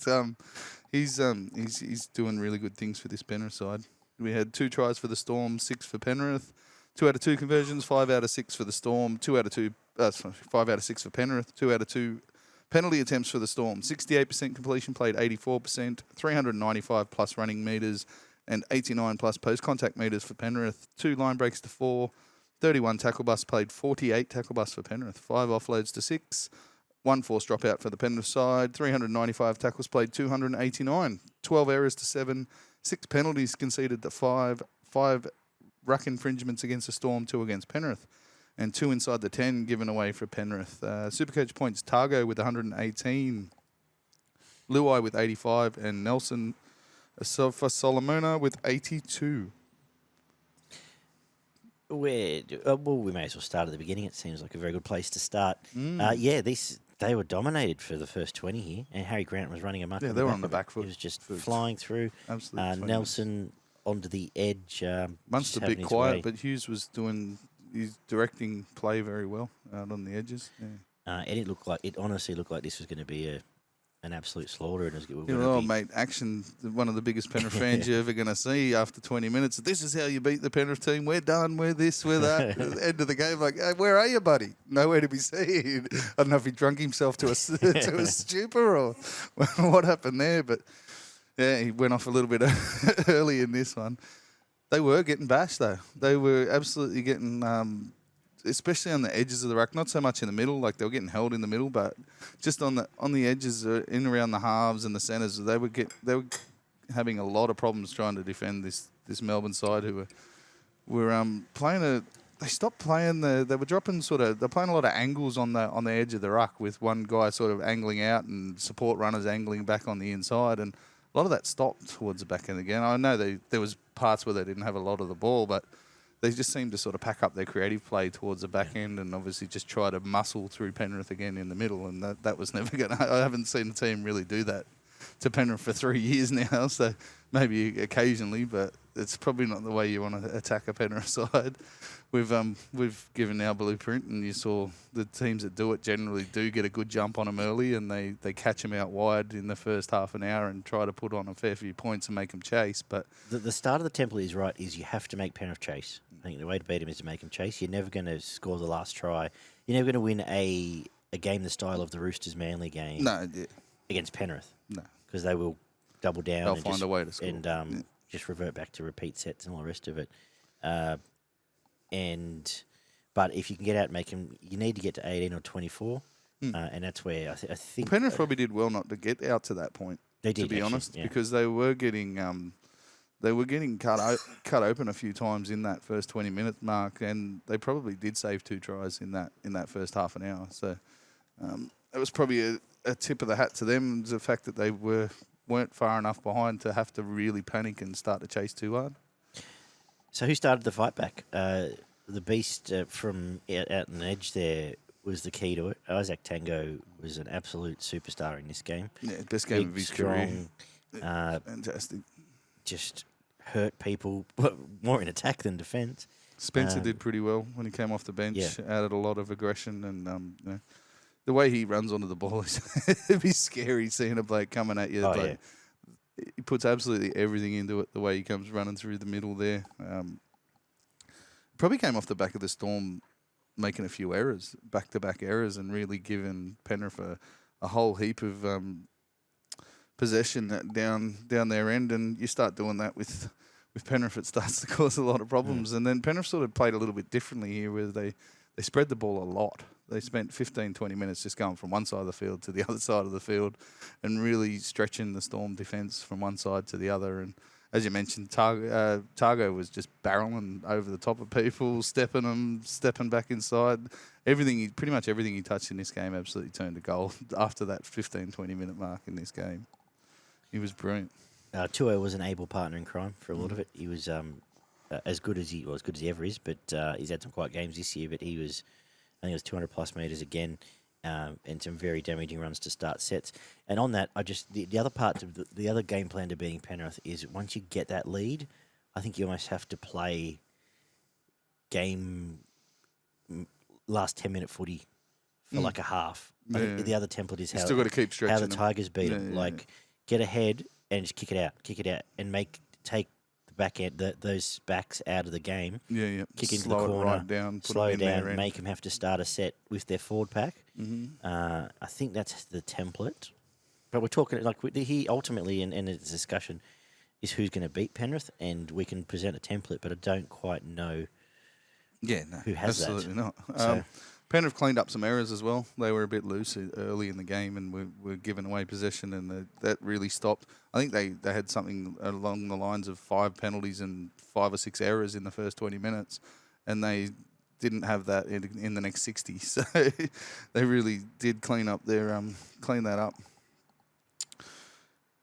Speaker 2: he's doing really good things for this Penrith side. We had 2 tries for the Storm, 6 for Penrith, 2 out of 2 conversions, 5 out of 6 for the Storm, 5 out of 6 for Penrith, 2 out of 2 penalty attempts for the Storm, 68% completion, played 84%, 395 plus running metres, and 89 plus post-contact metres for Penrith, 2 line breaks to 4, 31 tackle busts, played 48 tackle busts for Penrith, 5 offloads to 6, 1 forced dropout for the Penrith side, 395 tackles played, 289, 12 errors to 7, 6 penalties conceded to 5, 5 ruck infringements against the Storm, 2 against Penrith, and 2 inside the 10 given away for Penrith. Supercoach points, Targo with 118, Luai with 85, and Nelson for Solomona with 82.
Speaker 1: We may as well start at the beginning. It seems like a very good place to start. They were dominated for the first 20 here, and Harry Grant was running amok.
Speaker 2: Yeah, they were on the back foot.
Speaker 1: He was just flying through.
Speaker 2: Absolutely.
Speaker 1: Nelson onto the edge.
Speaker 2: Munster a bit quiet, but Hughes was he's directing play very well out on the edges. Yeah.
Speaker 1: And it honestly looked like this was going to be an absolute slaughter. And
Speaker 2: mate, action, one of the biggest Penrith fans you're ever going to see after 20 minutes. This is how you beat the Penrith team. We're done. We're this, we're that. At the end of the game, like, hey, where are you, buddy? Nowhere to be seen. I don't know if he drunk himself to a stupor or what happened there, but yeah, he went off a little bit early in this one. They were getting bashed, though. They were absolutely getting... especially on the edges of the ruck, not so much in the middle, like they were getting held in the middle, but just on the edges, in around the halves and the centres, they were having a lot of problems trying to defend this Melbourne side who were playing they stopped playing they were dropping they're playing a lot of angles on the edge of the ruck with one guy sort of angling out and support runners angling back on the inside, and a lot of that stopped towards the back end again. I know there was parts where they didn't have a lot of the ball, but they just seemed to sort of pack up their creative play towards the back end and obviously just try to muscle through Penrith again in the middle. And that was never going to... I haven't seen the team really do that to Penrith for 3 years now. So maybe occasionally, but it's probably not the way you want to attack a Penrith side. We've given our blueprint, and you saw the teams that do it generally do get a good jump on them early, and they catch them out wide in the first half an hour and try to put on a fair few points and make them chase. But
Speaker 1: the start of the temple is right, is you have to make Penrith chase. I think the way to beat him is to make him chase. You're never going to score the last try. You're never going to win a game the style of the Roosters Manly game against Penrith. No. Because they will double down.
Speaker 2: They'll find a way to score.
Speaker 1: And just revert back to repeat sets and all the rest of it. But if you can get out and make him, you need to get to 18 or 24. And that's where I think...
Speaker 2: Penrith probably did well not to get out to that point,
Speaker 1: they did,
Speaker 2: to be honest,
Speaker 1: yeah.
Speaker 2: Because they were getting... They were getting cut open a few times in that first 20-minute mark, and they probably did save 2 tries in that first half an hour. So it was probably a tip of the hat to them, the fact that they weren't far enough behind to have to really panic and start to chase too hard.
Speaker 1: So who started the fight back? The beast from out on the edge there was the key to it. Isaac Tango was an absolute superstar in this game.
Speaker 2: Yeah, best game of his career. Fantastic.
Speaker 1: Just hurt people more in attack than defence.
Speaker 2: Spencer did pretty well when he came off the bench. Yeah. Added a lot of aggression, and the way he runs onto the ball it'd be scary seeing a bloke coming at you. He puts absolutely everything into it. The way he comes running through the middle there, probably came off the back of the Storm making a few errors, back-to-back errors, and really giving Penrith a whole heap of possession down their end, and you start doing that with Penrith, it starts to cause a lot of problems. And then Penrith sort of played a little bit differently here, where they spread the ball a lot. They spent 15, 20 minutes just going from one side of the field to the other side of the field and really stretching the Storm defence from one side to the other. And as you mentioned, Targo was just barreling over the top of people, stepping back inside. Pretty much everything he touched in this game absolutely turned to gold after that 15, 20-minute mark in this game. He was brilliant.
Speaker 1: Tua was an able partner in crime for a lot of it. He was as good as he ever is, but he's had some quiet games this year. But he was, I think it was 200 plus meters again, and some very damaging runs to start sets. And on that, the other part of the other game plan to beating Penrith is once you get that lead, I think you almost have to play last 10-minute footy for like a half. I think the other template is
Speaker 2: still got to keep stretching
Speaker 1: how the
Speaker 2: them.
Speaker 1: Tigers beat them. Get ahead and just kick it out, and take the back end those backs out of the game. Kick into the corner,
Speaker 2: right down,
Speaker 1: slow it down, make them have to start a set with their forward pack.
Speaker 2: Mm-hmm.
Speaker 1: I think that's the template. But we're talking he ultimately in the discussion is who's going to beat Penrith, and we can present a template, but I don't quite know.
Speaker 2: Yeah, no,
Speaker 1: who has
Speaker 2: absolutely
Speaker 1: that.
Speaker 2: not.
Speaker 1: So,
Speaker 2: Penrith cleaned up some errors as well. They were a bit loose early in the game and were giving away possession, and that really stopped. I think they had something along the lines of 5 penalties and 5 or 6 errors in the first 20 minutes, and they didn't have that in the next 60. So they really did clean that up.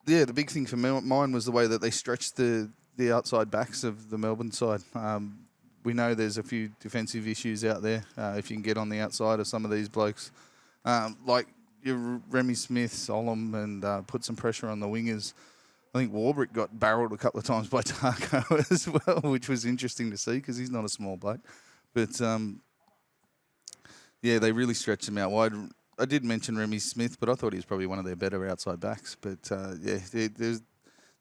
Speaker 2: Yeah, the big thing for mine was the way that they stretched the outside backs of the Melbourne side. We know there's a few defensive issues out there. If you can get on the outside of some of these blokes, like your Remy Smith, Solomon, and put some pressure on the wingers. I think Warbrick got barreled a couple of times by Taco as well, which was interesting to see because he's not a small bloke. But they really stretched him out wide. I did mention Remy Smith, but I thought he was probably one of their better outside backs. But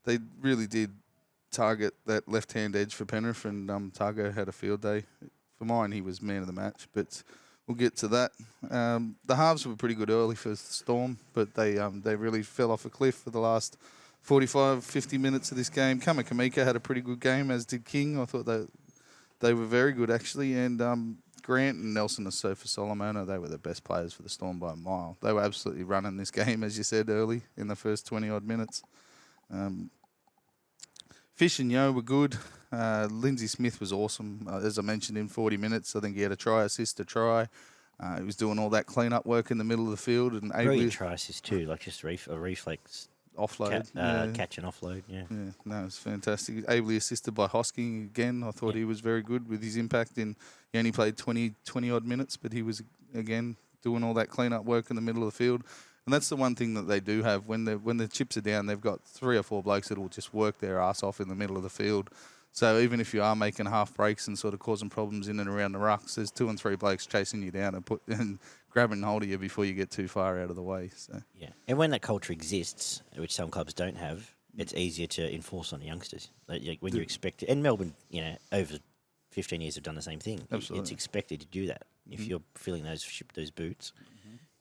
Speaker 2: they really did target that left-hand edge for Penrith, and Targo had a field day. For mine, he was man of the match, but we'll get to that. The halves were pretty good early for Storm, but they really fell off a cliff for the last 45, 50 minutes of this game. Kamika had a pretty good game, as did King. I thought they were very good, actually, and Grant and Nelson Aso for Solomona, they were the best players for the Storm by a mile. They were absolutely running this game, as you said, early in the first 20-odd minutes. Fish and Yo were good. Lindsay Smith was awesome. As I mentioned, in 40 minutes, I think he had a try, assist, a try. He was doing all that clean-up work in the middle of the field. And
Speaker 1: brilliant try assist too, like just a reflex.
Speaker 2: Offload.
Speaker 1: Catch and offload,
Speaker 2: No, it was fantastic. Ably assisted by Hosking again. I thought he was very good with his impact. He only played 20-odd minutes, but he was, again, doing all that clean-up work in the middle of the field. And that's the one thing that they do have. When the chips are down, they've got 3 or 4 blokes that will just work their ass off in the middle of the field. So even if you are making half breaks and sort of causing problems in and around the rucks, there's 2 and 3 blokes chasing you down and grabbing hold of you before you get too far out of the way. So
Speaker 1: and when that culture exists, which some clubs don't have, it's easier to enforce on the youngsters. Like when you expect it, and Melbourne, over 15 years have done the same thing.
Speaker 2: Absolutely.
Speaker 1: It's expected to do that. If you're filling those boots,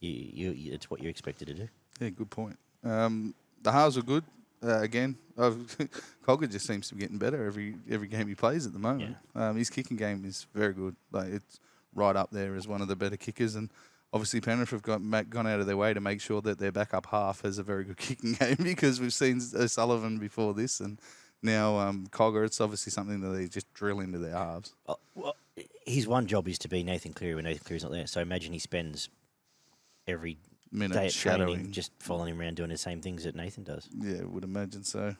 Speaker 1: it's what you're expected to do.
Speaker 2: Yeah, good point. The halves were good. Again, Cogger just seems to be getting better every game he plays at the moment. His kicking game is very good. Like, it's right up there as one of the better kickers. And obviously Penrith have gone out of their way to make sure that their backup half has a very good kicking game, because we've seen Sullivan before this, and now Cogger. It's obviously something that they just drill into their halves.
Speaker 1: Well, his one job is to be Nathan Cleary when Nathan Cleary's not there. So imagine he spends every
Speaker 2: minute
Speaker 1: day at
Speaker 2: shadowing,
Speaker 1: training, just following him around doing the same things that Nathan does.
Speaker 2: Yeah, would imagine so.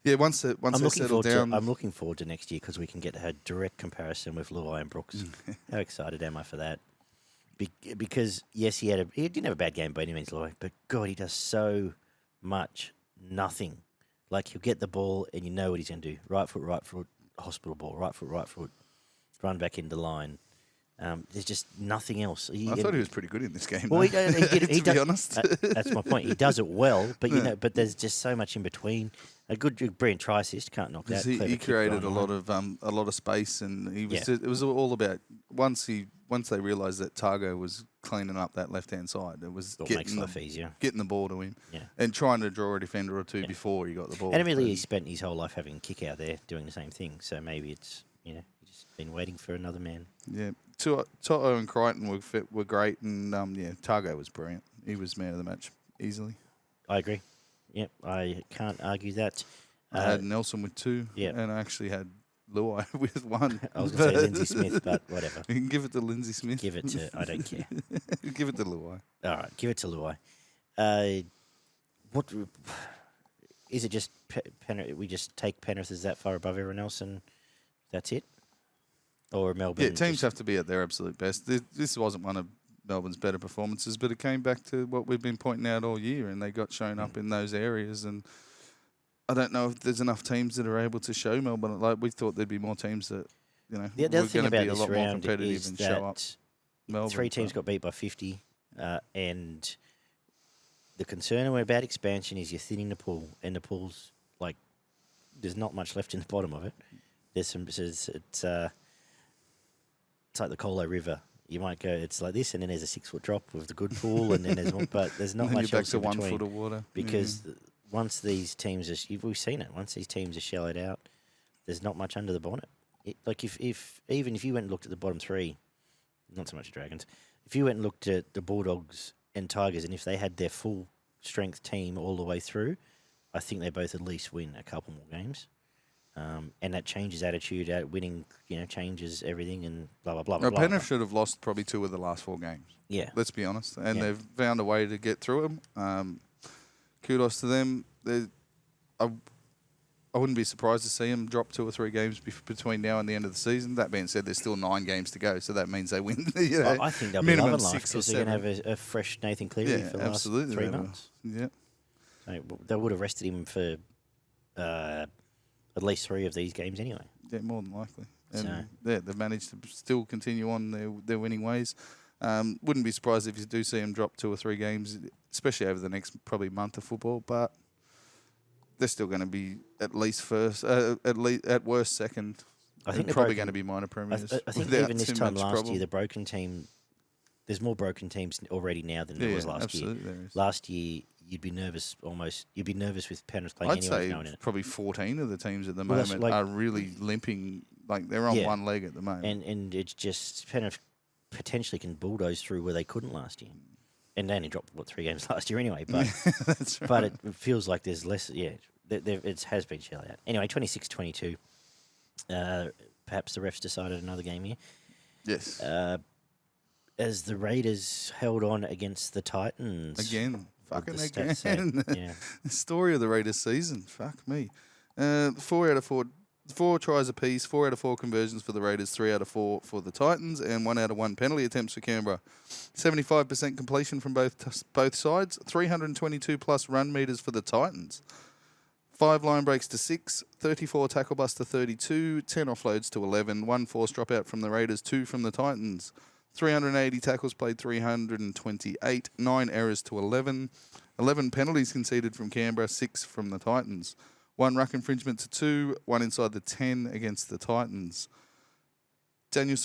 Speaker 2: Once they settle down,
Speaker 1: I'm looking forward to next year because we can get a direct comparison with Luai and Brooks. How excited am I for that? Because yes, he didn't have a bad game by any means, Luai, but God, he does so much nothing. Like, he'll get the ball and you know what he's going to do. Right foot, hospital ball. Right foot, run back into line. There's just nothing else.
Speaker 2: I thought he was pretty good in this game.
Speaker 1: Well, he did,
Speaker 2: to be honest.
Speaker 1: That's my point. He does it well, but but there's just so much in between. A good, brilliant try assist, can't knock that.
Speaker 2: He created a lot of space, and he was. It was all about once they realised that Targo was cleaning up that left hand side. It was getting the ball to him, and trying to draw a defender or two before he got the ball.
Speaker 1: And really, he spent his whole life having a kick out there, doing the same thing. So maybe it's he's just been waiting for another man.
Speaker 2: Yeah. Toto and Crichton were great, and Targo was brilliant. He was man of the match easily.
Speaker 1: I agree. Yep, I can't argue that.
Speaker 2: I had Nelson with 2, and I actually had Luai with 1.
Speaker 1: I was going to say Lindsay Smith, but whatever.
Speaker 2: You can give it to Lindsay Smith.
Speaker 1: Give it to, I don't care.
Speaker 2: Give it to Luai.
Speaker 1: All right, give it to Luai. What is it? Just Penrith? We just take Penrith as that far above everyone else, and that's it. Or Melbourne?
Speaker 2: Yeah, teams have to be at their absolute best. This wasn't one of Melbourne's better performances, but it came back to what we've been pointing out all year, and they got shown up in those areas. And I don't know if there's enough teams that are able to show Melbourne. Like, we thought there'd be more teams that,
Speaker 1: The
Speaker 2: were
Speaker 1: other
Speaker 2: going
Speaker 1: thing
Speaker 2: to
Speaker 1: about
Speaker 2: be a
Speaker 1: this
Speaker 2: lot more
Speaker 1: round
Speaker 2: competitive
Speaker 1: is
Speaker 2: and show up.
Speaker 1: that
Speaker 2: Melbourne,
Speaker 1: 3 teams got beat by 50, and the concern about expansion is you're thinning the pool, and the pool's like there's not much left in the bottom of it. It's like the Colo River. You might go, it's like this, and then there's a 6-foot drop with the good pool, and then there's one, but there's not
Speaker 2: and then
Speaker 1: much
Speaker 2: you're back
Speaker 1: else
Speaker 2: to
Speaker 1: in
Speaker 2: 1
Speaker 1: between.
Speaker 2: foot of water.
Speaker 1: Because once these teams we've seen it, once these teams are shelled out, there's not much under the bonnet. Like if even if you went and looked at the bottom 3, not so much Dragons, if you went and looked at the Bulldogs and Tigers, and if they had their full strength team all the way through, I think they both at least win a couple more games. And that changes attitude. Winning, changes everything, and blah blah blah.
Speaker 2: Well,
Speaker 1: blah,
Speaker 2: Penrith
Speaker 1: blah.
Speaker 2: should have lost probably 2 of the last 4 games.
Speaker 1: Yeah,
Speaker 2: Let's be honest, and
Speaker 1: Yeah.
Speaker 2: they've found a way to get through them. Kudos to them. I wouldn't be surprised to see them drop 2 or 3 games between now and the end of the season. That being said, there's still 9 games to go, so that means they win.
Speaker 1: Well, I think they'll be
Speaker 2: minimum
Speaker 1: loving life
Speaker 2: 6 or
Speaker 1: because they're
Speaker 2: 7.
Speaker 1: going to have a fresh Nathan Cleary for the last 3 months.
Speaker 2: Yeah.
Speaker 1: So they would have rested him for at least 3 of these games anyway.
Speaker 2: Yeah, more than likely. And
Speaker 1: So-
Speaker 2: they've managed to still continue on their winning ways. Wouldn't be surprised if you do see them drop 2 or 3 games, especially over the next probably month of football. But they're still going to be at least first, at worst second.
Speaker 1: I think
Speaker 2: they're probably going to be minor
Speaker 1: I,
Speaker 2: premiers.
Speaker 1: I think
Speaker 2: without
Speaker 1: even this
Speaker 2: too
Speaker 1: time
Speaker 2: much
Speaker 1: last
Speaker 2: problem.
Speaker 1: year, the broken team, there's more broken teams already now than there was last
Speaker 2: absolutely
Speaker 1: year.
Speaker 2: there is.
Speaker 1: Last year, you'd be nervous with Penrith playing
Speaker 2: I'd
Speaker 1: anyone
Speaker 2: say
Speaker 1: with no one in it.
Speaker 2: probably 14 of the teams at the
Speaker 1: Well, that's
Speaker 2: moment
Speaker 1: like-
Speaker 2: are really limping. Like they're on
Speaker 1: Yeah.
Speaker 2: one leg at the moment.
Speaker 1: And it's just Penrith potentially can bulldoze through where they couldn't last year. And they only dropped, 3 games last year anyway. But
Speaker 2: That's right.
Speaker 1: but it feels like there's less. Yeah, it has been shelled out. Anyway, 26-22. Perhaps the refs decided another game here.
Speaker 2: Yes.
Speaker 1: As the Raiders held on against the Titans.
Speaker 2: Again.
Speaker 1: What
Speaker 2: Fucking
Speaker 1: the stats say.
Speaker 2: again.
Speaker 1: Yeah.
Speaker 2: The story of the Raiders season. Fuck me. 4 out of 4. 4 tries apiece, 4 out of 4 conversions for the Raiders, 3 out of 4 for the Titans, and 1 out of 1 penalty attempts for Canberra. 75% completion from both sides, 322 plus run meters for the Titans. 5 line breaks to 6, 34 tackle busts to 32, 10 offloads to 11, 1 forced dropout from the Raiders, 2 from the Titans. 380 tackles played, 328, 9 errors to 11, 11 penalties conceded from Canberra, 6 from the Titans. 1 ruck infringement to 2, 1 inside the 10 against the Titans. David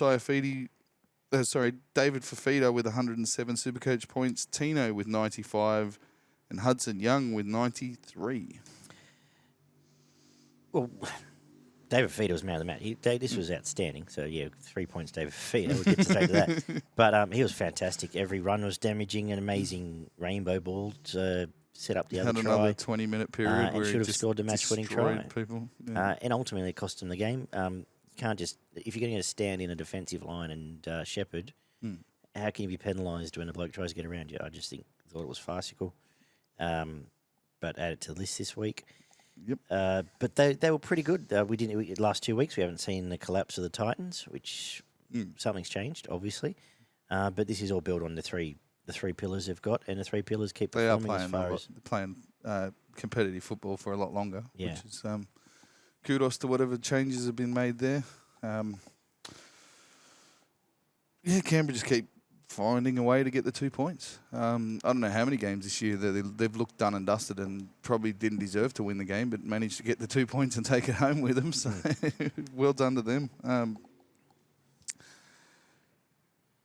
Speaker 2: Fafita with 107 Supercoach points, Tino with 95, and Hudson Young with 93.
Speaker 1: Well, David Fafita was man of the match. This was outstanding. So, 3 points, David Fafita. We'll get straight to that. But he was fantastic. Every run was damaging. An amazing rainbow ball to set up the other
Speaker 2: Had
Speaker 1: try.
Speaker 2: another 20-minute period
Speaker 1: and
Speaker 2: where
Speaker 1: should
Speaker 2: he
Speaker 1: have
Speaker 2: just
Speaker 1: scored the match-winning try.
Speaker 2: destroyed people. Yeah.
Speaker 1: And ultimately, it cost him the game. You can't just... If you're going to stand in a defensive line and shepherd, how can you be penalised when a bloke tries to get around you? I just thought it was farcical. But added to the list this week.
Speaker 2: Yep.
Speaker 1: But they were pretty good. Last 2 weeks we haven't seen the collapse of the Titans, which something's changed, obviously. But this is all built on the three pillars they've got, and the 3 pillars keep
Speaker 2: They are
Speaker 1: performing as
Speaker 2: playing
Speaker 1: far as
Speaker 2: competitive football for a lot longer,
Speaker 1: Yeah.
Speaker 2: which is kudos to whatever changes have been made there. Canberra just keep finding a way to get the 2 points. I don't know how many games this year that they've looked done and dusted and probably didn't deserve to win the game, but managed to get the 2 points and take it home with them. So well done to them.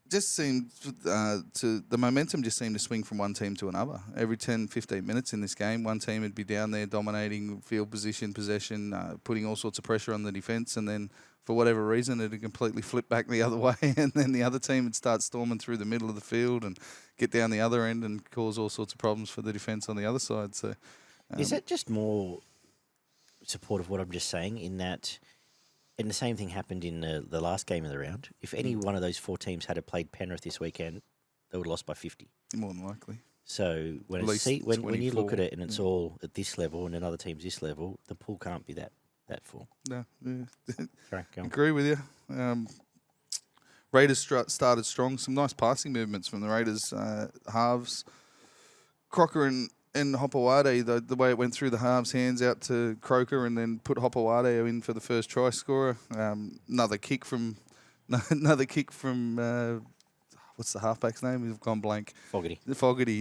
Speaker 2: Just seemed the momentum just seemed to swing from one team to another. Every 10, 15 minutes in this game, one team would be down there dominating field position, possession, putting all sorts of pressure on the defence, and then for whatever reason, it would completely flip back the other way, and then the other team would start storming through the middle of the field and get down the other end and cause all sorts of problems for the defence on the other side. So,
Speaker 1: Is that just more support of what I'm just saying in that, and the same thing happened in the last game of the round. If any one of those 4 teams had played Penrith this weekend, they would have lost by 50.
Speaker 2: more than likely.
Speaker 1: So when
Speaker 2: At least
Speaker 1: when you look
Speaker 2: 24,
Speaker 1: at it and it's all at this level and another team's this level, the pool can't be that full.
Speaker 2: No, yeah.
Speaker 1: Sorry, go on.
Speaker 2: Agree with you. Raiders started strong. Some nice passing movements from the Raiders halves. Crocker and Hopewade, the way it went through the halves, hands out to Croker and then put Hopewade in for the first try scorer. Another kick from what's the halfback's name? We've gone blank. Fogarty.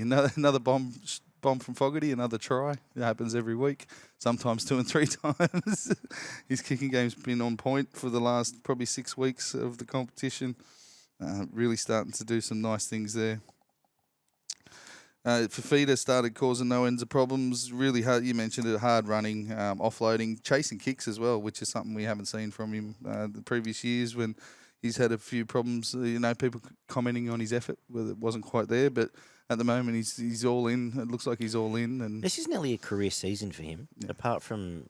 Speaker 2: Another bomb from Fogarty. Another try. It happens every week. Sometimes 2 and 3 times. His kicking game's been on point for the last probably 6 weeks of the competition. Really starting to do some nice things there. Fafita started causing no ends of problems. Really hard. You mentioned it, hard running, offloading, chasing kicks as well, which is something we haven't seen from him the previous years when he's had a few problems. People commenting on his effort, whether it wasn't quite there, but at the moment he's all in. It looks like he's all in. And
Speaker 1: this is nearly a career season for him, apart from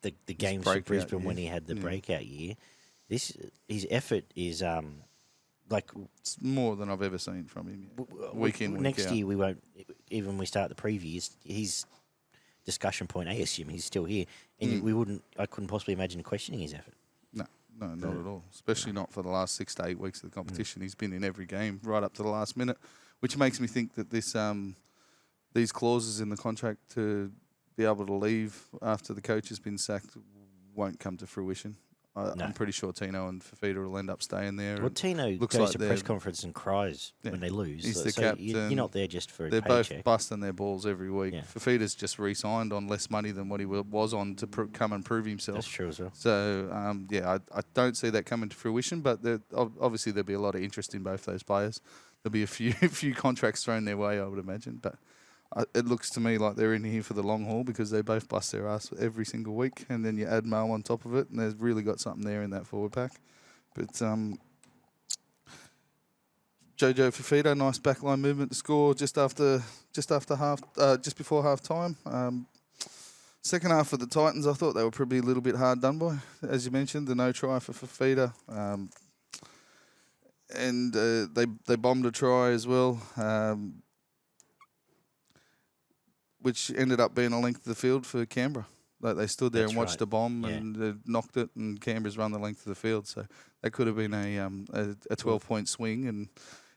Speaker 1: the games for Brisbane when he had the breakout year. His effort is
Speaker 2: it's more than I've ever seen from him. Week in, week
Speaker 1: next
Speaker 2: out.
Speaker 1: year we won't. Even when we start the previews, his discussion point. I assume he's still here, and I couldn't possibly imagine questioning his effort.
Speaker 2: No, not at all. Especially not for the last 6 to 8 weeks of the competition. He's been in every game right up to the last minute, which makes me think that these clauses in the contract to be able to leave after the coach has been sacked won't come to fruition. I'm pretty sure Tino and Fafita will end up staying there.
Speaker 1: Well, Tino goes to press conference and cries when they lose.
Speaker 2: He's the captain.
Speaker 1: You're not there just for a
Speaker 2: They're
Speaker 1: paycheck.
Speaker 2: both busting their balls every week.
Speaker 1: Yeah.
Speaker 2: Fafita's just re-signed on less money than what he was on to come and prove himself.
Speaker 1: That's true as well.
Speaker 2: So, I don't see that coming to fruition, but obviously there'll be a lot of interest in both those players. There'll be a few contracts thrown their way, I would imagine, but it looks to me like they're in here for the long haul because they both bust their ass every single week, and then you add Mo on top of it, and they've really got something there in that forward pack. But Jojo Fafita, nice backline movement to score just before half time. Second half for the Titans, I thought they were probably a little bit hard done by, as you mentioned, the no try for Fafita, and they bombed a try as well. Which ended up being a length of the field for Canberra. Like they stood there and watched the bomb and knocked it, and Canberra's run the length of the field. So that could have been a 12-point swing. And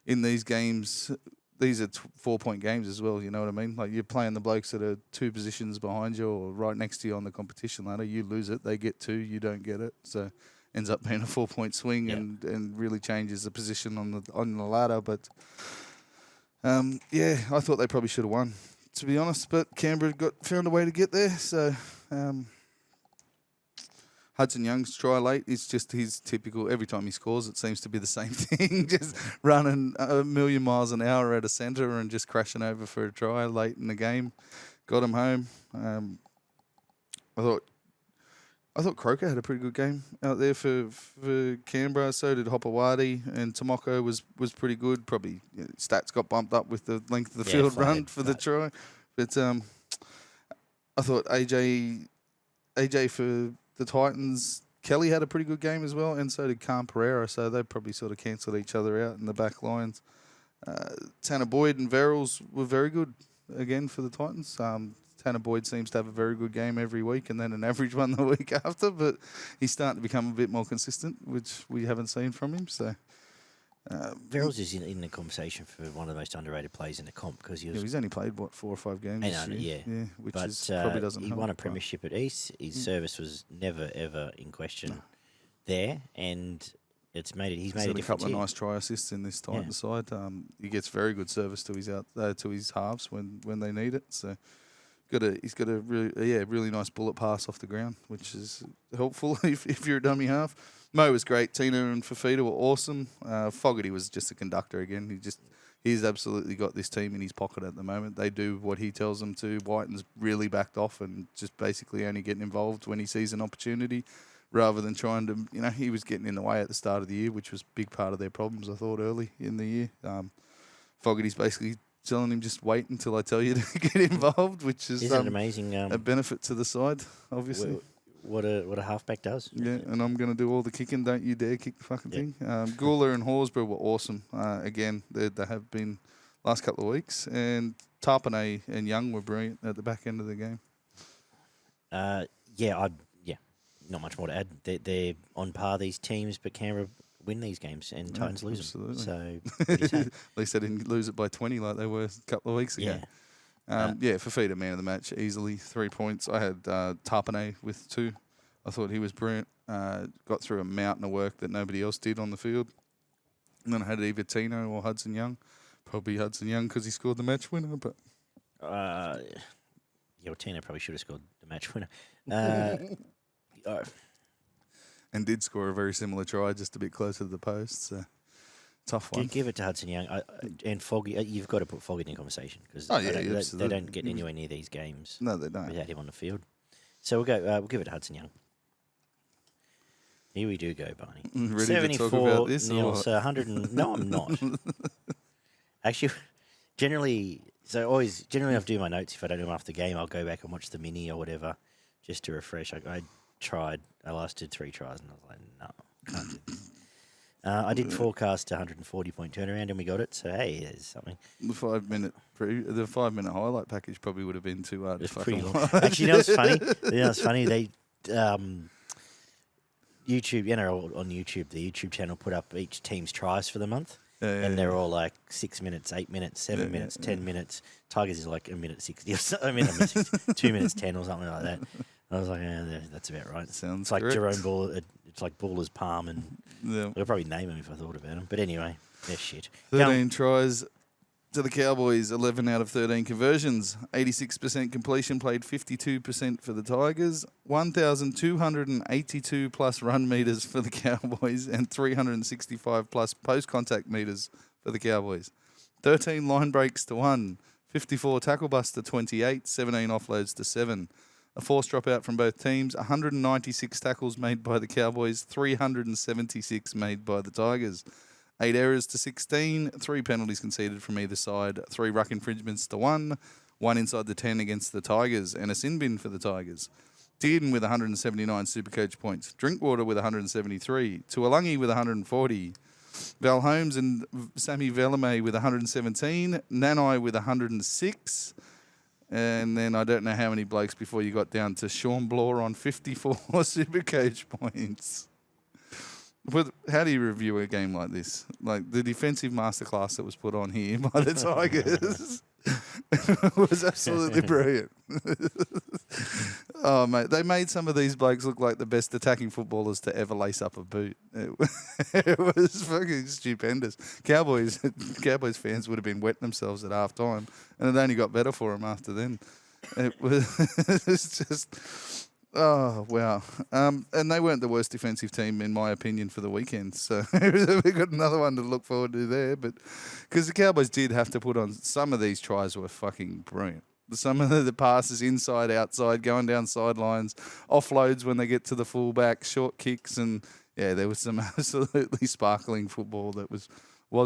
Speaker 2: in these games, these are 4-point games as well. You know what I mean? Like you're playing the blokes that are 2 positions behind you or right next to you on the competition ladder. You lose it, they get 2, you don't get it. So ends up being a 4-point swing and really changes the position on the ladder. But I thought they probably should have won, to be honest, but Canberra found a way to get there. So Hudson Young's try late is just his typical. Every time he scores, it seems to be the same thing. Just running a million miles an hour at a centre and just crashing over for a try late in the game. Got him home. I thought Croker had a pretty good game out there for Canberra. So did Hopewade, and Tomoko was pretty good. Probably stats got bumped up with the length of the field run for the try. But I thought AJ for the Titans, Kelly had a pretty good game as well, and so did Khan Pereira. So they probably sort of cancelled each other out in the back lines. Tanner Boyd and Verrills were very good again for the Titans. Tanner Boyd seems to have a very good game every week and then an average one the week after, but he's starting to become a bit more consistent, which we haven't seen from him. So
Speaker 1: Verrills is in the conversation for one of the most underrated players in the comp because
Speaker 2: he's only played 4 or 5 games this year. Which probably doesn't help.
Speaker 1: He won a premiership at East. His service was never ever in question there, and he's made a
Speaker 2: couple of nice try assists in this Titans side. He gets very good service to his halves when they need it. So he's got a really nice bullet pass off the ground, which is helpful if you're a dummy half. Mo was great. Tina and Fafita were awesome. Fogarty was just a conductor again. He's absolutely got this team in his pocket at the moment. They do what he tells them to. Whiten's really backed off and just basically only getting involved when he sees an opportunity, rather than trying to, he was getting in the way at the start of the year, which was a big part of their problems, I thought, early in the year. Fogarty's basically telling him just wait until I tell you to get involved, which is
Speaker 1: Isn't it amazing?
Speaker 2: A benefit to the side, obviously.
Speaker 1: What a halfback does.
Speaker 2: Yeah, and I'm going to do all the kicking. Don't you dare kick the fucking thing. Gula and Horsburgh were awesome. Again, they have been last couple of weeks. And Tarpanay and Young were brilliant at the back end of the game.
Speaker 1: Yeah, not much more to add. They're on par, these teams, but Canberra win these games and Titans lose
Speaker 2: absolutely.
Speaker 1: them. So pretty sad.
Speaker 2: At least they didn't lose it by 20 like they were a couple of weeks ago.
Speaker 1: Yeah.
Speaker 2: Fafita, man of the match, easily 3 points. I had Tarpanay with 2. I thought he was brilliant. Got through a mountain of work that nobody else did on the field. And then I had either Tino or Hudson Young. Probably Hudson Young because he scored the match winner. But
Speaker 1: Tino probably should have scored the match winner.
Speaker 2: And did score a very similar try, just a bit closer to the post. So tough one.
Speaker 1: Give it to Hudson Young. And Foggy, you've got to put Foggy in the conversation because they don't get anywhere near these games.
Speaker 2: No, they don't.
Speaker 1: Without him on the field. So we'll give it to Hudson Young. Here we do go, Barney.
Speaker 2: Ready
Speaker 1: 74
Speaker 2: to talk about this?
Speaker 1: nil, so 100 no, I'm not. Actually, generally I do my notes. If I don't do them after the game, I'll go back and watch the mini or whatever just to refresh. I tried. I lasted 3 tries and I was like, no, can't do this. I did forecast a 140-point turnaround and we got it. So, hey, there's something.
Speaker 2: The 5-minute highlight package probably would have been too hard to
Speaker 1: pretty long.
Speaker 2: watch.
Speaker 1: Actually, you know what's funny? They YouTube, NRL on YouTube, the YouTube channel put up each team's tries for the month. And they're all like 6 minutes, 8 minutes, 7 minutes, 10 minutes. Tigers is like a minute 60 or something. 2 minutes 10 or something like that. I was like, that's about right.
Speaker 2: Sounds
Speaker 1: it's like
Speaker 2: correct.
Speaker 1: Jerome Ball. It's like Baller's palm, and
Speaker 2: Yeah.
Speaker 1: I'll probably name him if I thought about him. But anyway, they're shit.
Speaker 2: 13 tries to the Cowboys, 11 out of 13 conversions, 86% completion, played 52% for the Tigers, 1,282 plus run meters for the Cowboys, and 365 plus post-contact meters for the Cowboys. 13 line breaks to 1, 54 tackle busts to 28, 17 offloads to 7. A forced dropout from both teams, 196 tackles made by the Cowboys, 376 made by the Tigers. 8 errors to 16, 3 penalties conceded from either side, 3 ruck infringements to 1 inside the 10 against the Tigers, and a sin bin for the Tigers. Dearden with 179 Supercoach points, Drinkwater with 173, Tuolangi with 140, Val Holmes and Sammy Velame with 117, Nanai with 106, and then I don't know how many blokes before you got down to Sean Bloor on 54 Supercoach points. But how do you review a game like this? Like the defensive masterclass that was put on here by the Tigers was absolutely brilliant. Oh, mate, they made some of these blokes look like the best attacking footballers to ever lace up a boot. It was fucking stupendous. Cowboys fans would have been wetting themselves at half time, and it only got better for them after then. It was just... Oh, wow. And they weren't the worst defensive team, in my opinion, for the weekend. So we got another one to look forward to there. But because the Cowboys did have to put on, some of these tries were fucking brilliant. Some of the passes inside, outside, going down sidelines, offloads when they get to the fullback, short kicks. And, yeah, there was some absolutely sparkling football that was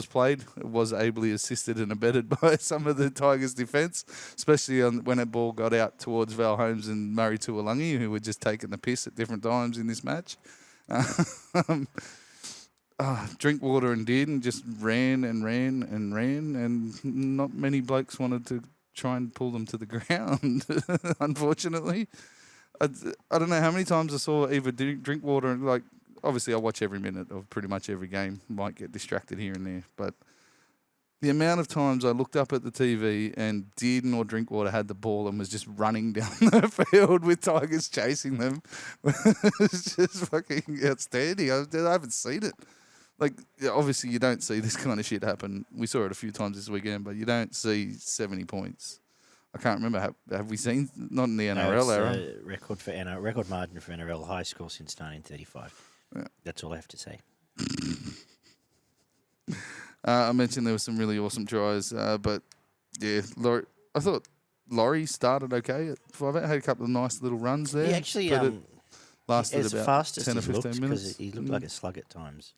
Speaker 2: played. It was ably assisted and abetted by some of the Tigers' defence, especially when a ball got out towards Val Holmes and Murray Tuolangi, who were just taking the piss at different times in this match. Drinkwater and Dearden just ran, and not many blokes wanted to try and pull them to the ground, unfortunately. I don't know how many times I saw either Drinkwater and, like, obviously, I watch every minute of pretty much every game. Might get distracted here and there. But the amount of times I looked up at the TV and Dearden or Drinkwater had the ball and was just running down the field with Tigers chasing them was just fucking outstanding. I haven't seen it. Like, obviously, you don't see this kind of shit happen. We saw it a few times this weekend, but you don't see 70 points. I can't remember. Have we seen? Not in the NRL era.
Speaker 1: Record margin for NRL, high score since 1935.
Speaker 2: Yeah.
Speaker 1: That's all I have to say.
Speaker 2: I mentioned there were some really awesome tries, but yeah, I thought Laurie started okay at 5'8", had a couple of nice little runs there.
Speaker 1: He actually
Speaker 2: lasted
Speaker 1: as
Speaker 2: about
Speaker 1: fast
Speaker 2: 10 or
Speaker 1: as
Speaker 2: 15 minutes.
Speaker 1: Because he looked like a slug at times.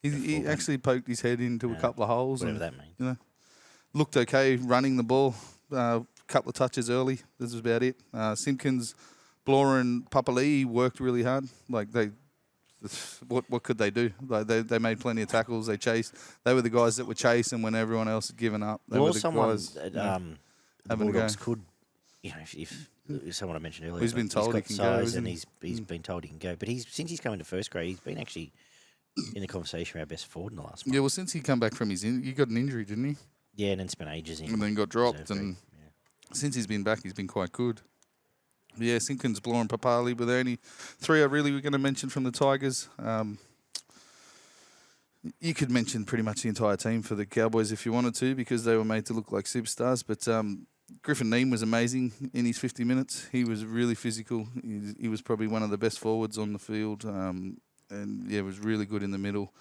Speaker 2: He actually poked his head into a couple of holes.
Speaker 1: Whatever that means.
Speaker 2: You know, looked okay running the ball. Couple of touches early. This was about it. Simpkins, Bloor and Papali'i worked really hard. Like what could they do? Like they made plenty of tackles. They chased. They were the guys that were chasing when everyone else had given up. They were the
Speaker 1: someone
Speaker 2: guys.
Speaker 1: the
Speaker 2: having a go.
Speaker 1: Bulldogs could, if someone I mentioned earlier,
Speaker 2: He's been told
Speaker 1: he's
Speaker 2: he
Speaker 1: got
Speaker 2: can go,
Speaker 1: size
Speaker 2: isn't
Speaker 1: and
Speaker 2: he?
Speaker 1: he's been told he can go. But since he's come into first grade, he's been actually in the conversation for our best forward in the last month.
Speaker 2: Yeah, well, since he come back from he got an injury, didn't he?
Speaker 1: Yeah, and then spent ages in.
Speaker 2: And then got dropped.
Speaker 1: reserve
Speaker 2: And
Speaker 1: grade.
Speaker 2: since he's been back, he's been quite good. Yeah, Simpkins, Bloor and Papali were the only three I really were going to mention from the Tigers. You could mention pretty much the entire team for the Cowboys if you wanted to, because they were made to look like superstars. But Griffin Neame was amazing in his 50 minutes. He was really physical. He was probably one of the best forwards on the field, and was really good in the middle.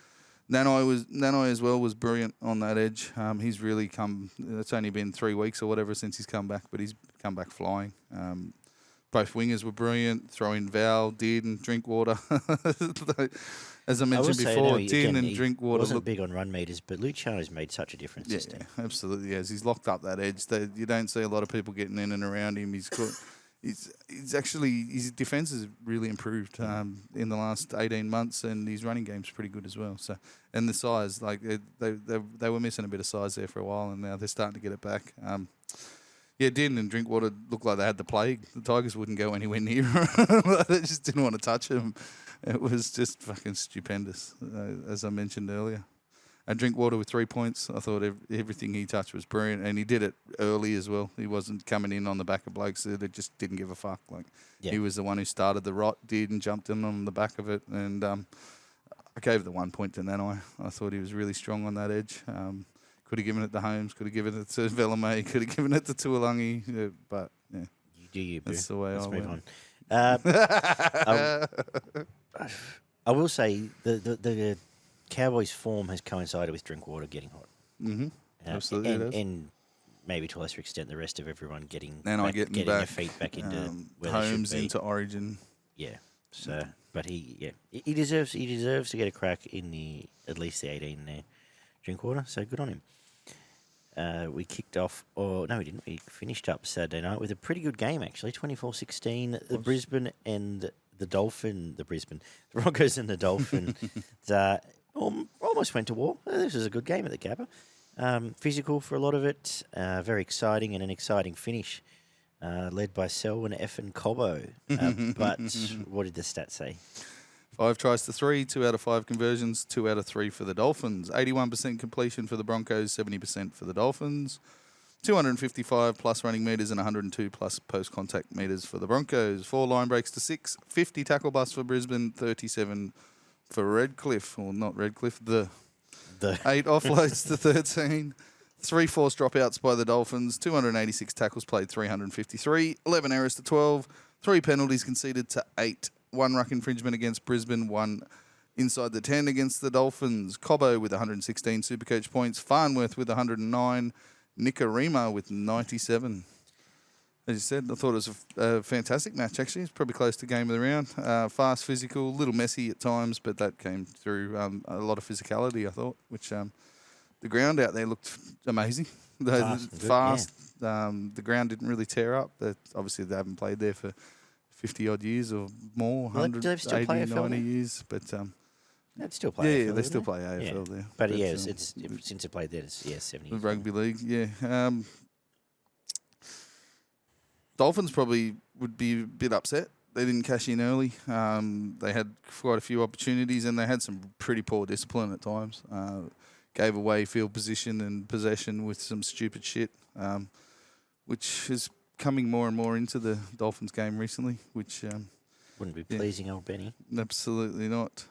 Speaker 2: Nanai as well was brilliant on that edge. He's really come. It's only been 3 weeks or whatever since he's come back, but he's come back flying. Both wingers were brilliant. Throw in Val, Did, and Drinkwater. As I mentioned before, Din and Drinkwater
Speaker 1: wasn't big on run meters, but Luciano's made such a difference.
Speaker 2: Yeah,
Speaker 1: this team.
Speaker 2: absolutely. Yes, he's locked up that edge. You don't see a lot of people getting in and around him. He's actually his defence has really improved in the last 18 months, and his running game's pretty good as well. So, and the size, like they were missing a bit of size there for a while, and now they're starting to get it back. Din and Drinkwater looked like they had the plague. The Tigers wouldn't go anywhere near them. They just didn't want to touch him. It was just fucking stupendous, as I mentioned earlier. And Drinkwater with 3 points. I thought everything he touched was brilliant, and he did it early as well. He wasn't coming in on the back of blokes that just didn't give a fuck. He was the one who started the rot, and jumped in on the back of it. And I gave the 1 point to Nanai. I thought he was really strong on that edge. Could have given it to Holmes, could have given it to Vellamay, could have given it to Tuolangi, but yeah.
Speaker 1: You do you, boo.
Speaker 2: That's the way
Speaker 1: Let's
Speaker 2: I
Speaker 1: move
Speaker 2: went.
Speaker 1: on. I will say the Cowboys' form has coincided with Drinkwater getting hot.
Speaker 2: Mm-hmm. Absolutely, it has.
Speaker 1: And maybe to a lesser extent, the rest of everyone getting
Speaker 2: getting
Speaker 1: their feet back into where
Speaker 2: Holmes
Speaker 1: they should be.
Speaker 2: into Origin.
Speaker 1: Yeah. So, but he deserves to get a crack in at least the 18 there, Drinkwater. So good on him. We kicked off, we didn't. We finished up Saturday night with a pretty good game, actually. 24-16, the Brisbane and the Broncos and the Dolphins almost went to war. This was a good game at the Gabba. Physical for a lot of it, very exciting, and an exciting finish, led by Selwyn F. and Cobbo. But what did the stats say?
Speaker 2: 5 tries to 3, 2 out of 5 conversions, 2 out of 3 for the Dolphins. 81% completion for the Broncos, 70% for the Dolphins. 255 plus running metres and 102 plus post-contact metres for the Broncos. 4 line breaks to 6, 50 tackle busts for Brisbane, 37 for Redcliffe, or not Redcliffe, the 8 offloads to 13. 3 forced dropouts by the Dolphins, 286 tackles played, 353, 11 errors to 12, 3 penalties conceded to 8. 1 ruck infringement against Brisbane, 1 inside the 10 against the Dolphins. Cobbo with 116 Supercoach points. Farnworth with 109. Nikarima with 97. As you said, I thought it was a fantastic match, actually. It's probably close to game of the round. Fast, physical, a little messy at times, but that came through a lot of physicality, I thought, which the ground out there looked amazing. Fast. Yeah. The ground didn't really tear up. Obviously, they haven't played there for 50-odd years or more, 180, 90 years. But
Speaker 1: they still play AFL,
Speaker 2: yeah, they still play AFL there.
Speaker 1: But it's since it played there, it's 70 years.
Speaker 2: Rugby league, yeah. Dolphins probably would be a bit upset. They didn't cash in early. They had quite a few opportunities, and they had some pretty poor discipline at times. Gave away field position and possession with some stupid shit, which is coming more and more into the Dolphins game recently, which
Speaker 1: wouldn't be pleasing, old Benny.
Speaker 2: Absolutely not.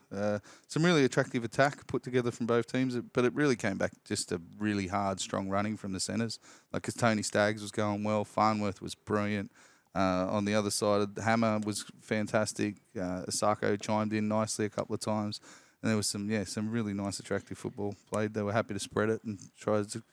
Speaker 2: Some really attractive attack put together from both teams, but it really came back just a really hard, strong running from the centres. Like, because Tony Staggs was going well, Farnworth was brilliant. On the other side, Hammer was fantastic. Asako chimed in nicely a couple of times, and there was some really nice, attractive football played. They were happy to spread it and try to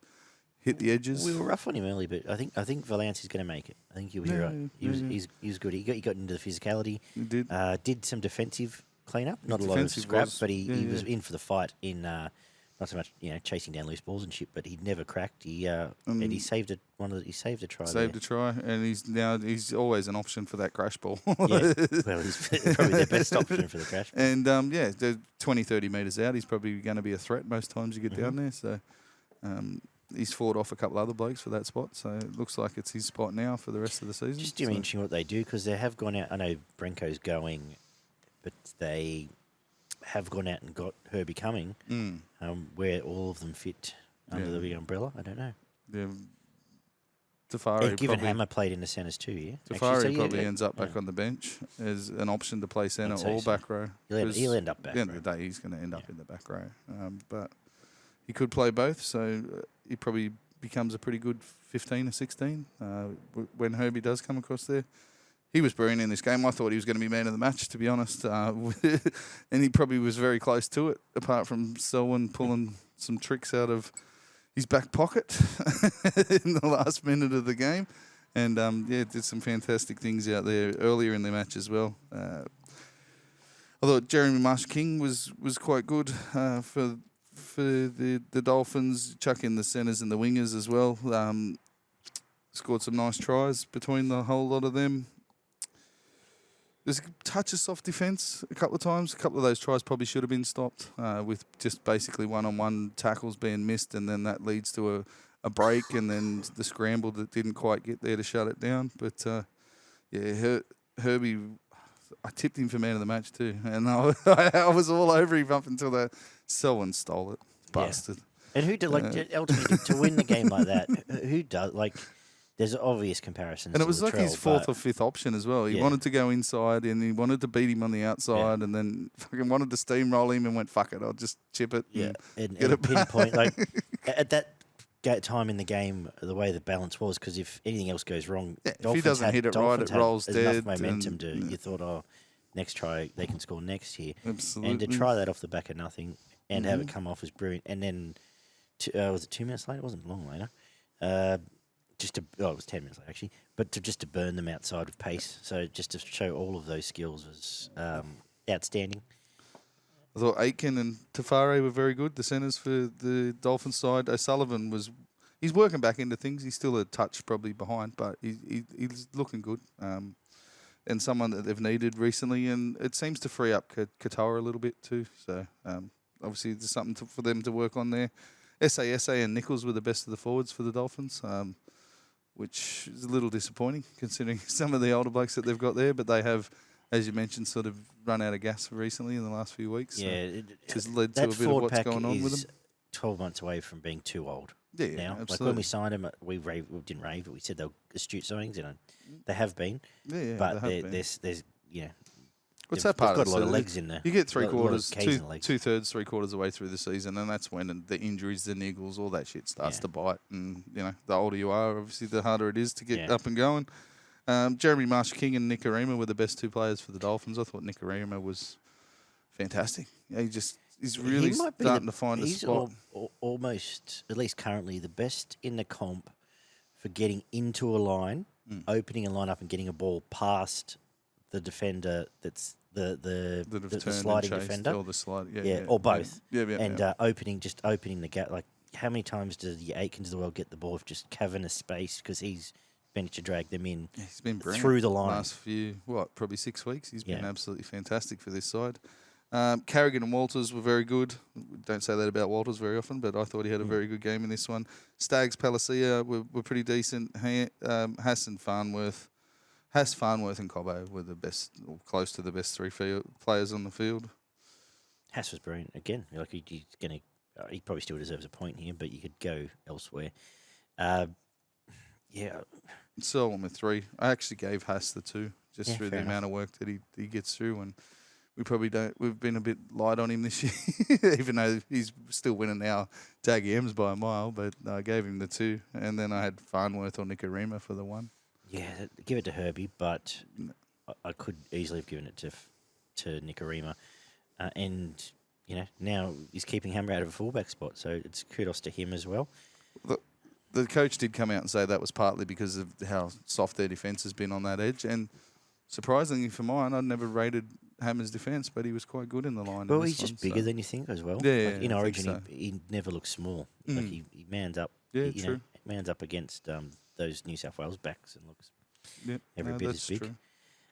Speaker 2: hit the edges.
Speaker 1: We were rough on him early, but I think Valance is going to make it. I think he'll be right. He was good. He got into the physicality.
Speaker 2: He did.
Speaker 1: Did some defensive cleanup. Not a lot of scrap, but he was in for the fight in not so much chasing down loose balls and shit, but he'd never cracked. And he saved it. He saved a try.
Speaker 2: Saved a try, and he's always an option for that crash ball.
Speaker 1: Yeah, well, he's probably their best option for the crash ball.
Speaker 2: And the 20, 30 metres out, he's probably going to be a threat most times you get down there. So. he's fought off a couple other blokes for that spot, so it looks like it's his spot now for the rest of the season.
Speaker 1: Just interesting what they do, because they have gone out. I know Brenko's going, but they have gone out and got Herbie Cumming, where all of them fit under the big umbrella. I don't know.
Speaker 2: Yeah. Tafari
Speaker 1: given Hammer played in the centres too, yeah.
Speaker 2: Tafari probably ends up back on the bench as an option to play centre or back row.
Speaker 1: He'll end up back.
Speaker 2: At the end of the day, he's going to end up in the back row. But he could play both, so he probably becomes a pretty good 15 or 16 when Herbie does come across there. He was brilliant in this game. I thought he was going to be man of the match, to be honest. And he probably was very close to it, apart from Selwyn pulling some tricks out of his back pocket in the last minute of the game. And, did some fantastic things out there earlier in the match as well. I thought Jeremy Marshall-King was quite good for the Dolphins, chuck in the centres and the wingers as well. Scored some nice tries between the whole lot of them. There's a touch of soft defence a couple of times. A couple of those tries probably should have been stopped with just basically one-on-one tackles being missed, and then that leads to a break and then the scramble that didn't quite get there to shut it down. But, Herbie, I tipped him for man of the match too, and I was all over him up until that Selwyn stole it. Bastard.
Speaker 1: And who did, ultimately, to win the game like that, who does, there's obvious comparisons.
Speaker 2: And it was
Speaker 1: to
Speaker 2: like
Speaker 1: Latrell,
Speaker 2: his fourth or fifth option as well. He wanted to go inside and he wanted to beat him on the outside and then fucking wanted to steamroll him and went, fuck it, I'll just chip it.
Speaker 1: Yeah, and pinpoint. At that time in the game, the way the balance was, because if anything else goes wrong,
Speaker 2: if he doesn't hit it right, it rolls dead.
Speaker 1: Enough momentum to, you thought, next try, they can score next year.
Speaker 2: Absolutely.
Speaker 1: And to try that off the back of nothing and have it come off was brilliant. And then, was it 2 minutes later? It wasn't long later. It was 10 minutes later, actually. But just to burn them outside of pace. So just to show all of those skills was outstanding.
Speaker 2: I thought Aitken and Tafari were very good, the centres for the Dolphins side. O'Sullivan he's working back into things. He's still a touch probably behind, but he's looking good. And someone that they've needed recently. And it seems to free up Katoa a little bit too. So obviously there's something for them to work on there. SA and Nichols were the best of the forwards for the Dolphins, which is a little disappointing considering some of the older blokes that they've got there. But they have, as you mentioned, sort of run out of gas recently in the last few weeks.
Speaker 1: Yeah,
Speaker 2: it has led to a bit of what's going on with them.
Speaker 1: 12 months away from being too old.
Speaker 2: Yeah,
Speaker 1: now.
Speaker 2: absolutely.
Speaker 1: Like when we signed them, we didn't rave, but we said they were astute signings. They have been.
Speaker 2: Yeah,
Speaker 1: but
Speaker 2: they have been.
Speaker 1: there's
Speaker 2: What's that part?
Speaker 1: They've got a lot of legs in there.
Speaker 2: You get 3/4,
Speaker 1: two-thirds,
Speaker 2: 3/4 of the way through the season, and that's when the injuries, the niggles, all that shit starts to bite. And the older you are, obviously, the harder it is to get up and going. Jeremy Marshall-King and Nikorima were the best two players for the Dolphins. I thought Nikorima was fantastic. Yeah, he's really starting to find a spot.
Speaker 1: He's almost, at least currently, the best in the comp for getting into a line, opening a line up and getting a ball past the defender that's the sliding defender.
Speaker 2: Or the slide,
Speaker 1: or both.
Speaker 2: And
Speaker 1: opening the gap. Like, how many times does the Aikens of the world get the ball with just cavernous space because he's managed to drag them in
Speaker 2: he's been brilliant
Speaker 1: through the line.
Speaker 2: Last probably 6 weeks. He's been absolutely fantastic for this side. Carrigan and Walters were very good. Don't say that about Walters very often, but I thought he had a very good game in this one. Staggs, Palacia were pretty decent. Farnworth and Cobbo were the best, or close to the best three players on the field.
Speaker 1: Haas was brilliant again. Like he probably still deserves a point here, but you could go elsewhere.
Speaker 2: Selwyn with 3. I actually gave Haas the 2 just through the amount of work that he gets through, and we probably don't. We've been a bit light on him this year, even though he's still winning our Daggy M's by a mile. But I gave him the 2, and then I had Farnworth or Nikorima for the 1.
Speaker 1: Yeah, give it to Herbie, but I could easily have given it to Nikorima. And, now he's keeping Hammer out of a fullback spot, so it's kudos to him as well.
Speaker 2: The coach did come out and say that was partly because of how soft their defence has been on that edge. And surprisingly for mine, I'd never rated Hammer's defence, but he was quite good in the line.
Speaker 1: Well, he's just bigger than you think as well.
Speaker 2: Yeah,
Speaker 1: in Origin, he never looks small. Like he mans up.
Speaker 2: Yeah, true.
Speaker 1: Mans up against those New South Wales backs and looks every bit
Speaker 2: that's
Speaker 1: as big.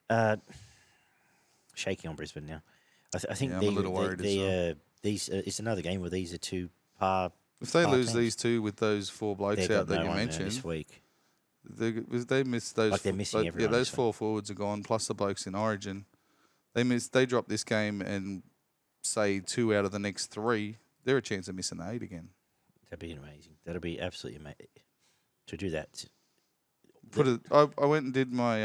Speaker 2: True.
Speaker 1: Shaking on Brisbane now. I think
Speaker 2: I'm a little worried
Speaker 1: these it's another game where these are two
Speaker 2: If they lose
Speaker 1: teams.
Speaker 2: these two with those 4 blokes
Speaker 1: They've
Speaker 2: out
Speaker 1: got
Speaker 2: that
Speaker 1: no
Speaker 2: you
Speaker 1: one there
Speaker 2: mentioned,
Speaker 1: this week.
Speaker 2: they missed those.
Speaker 1: Like they're missing everyone
Speaker 2: those
Speaker 1: this
Speaker 2: 4 forwards are gone, plus the blokes in Origin. They drop this game and say 2 out of the next 3. They're a chance of missing the 8 again.
Speaker 1: That'd be amazing. That'd be absolutely amazing to do that.
Speaker 2: I went and did my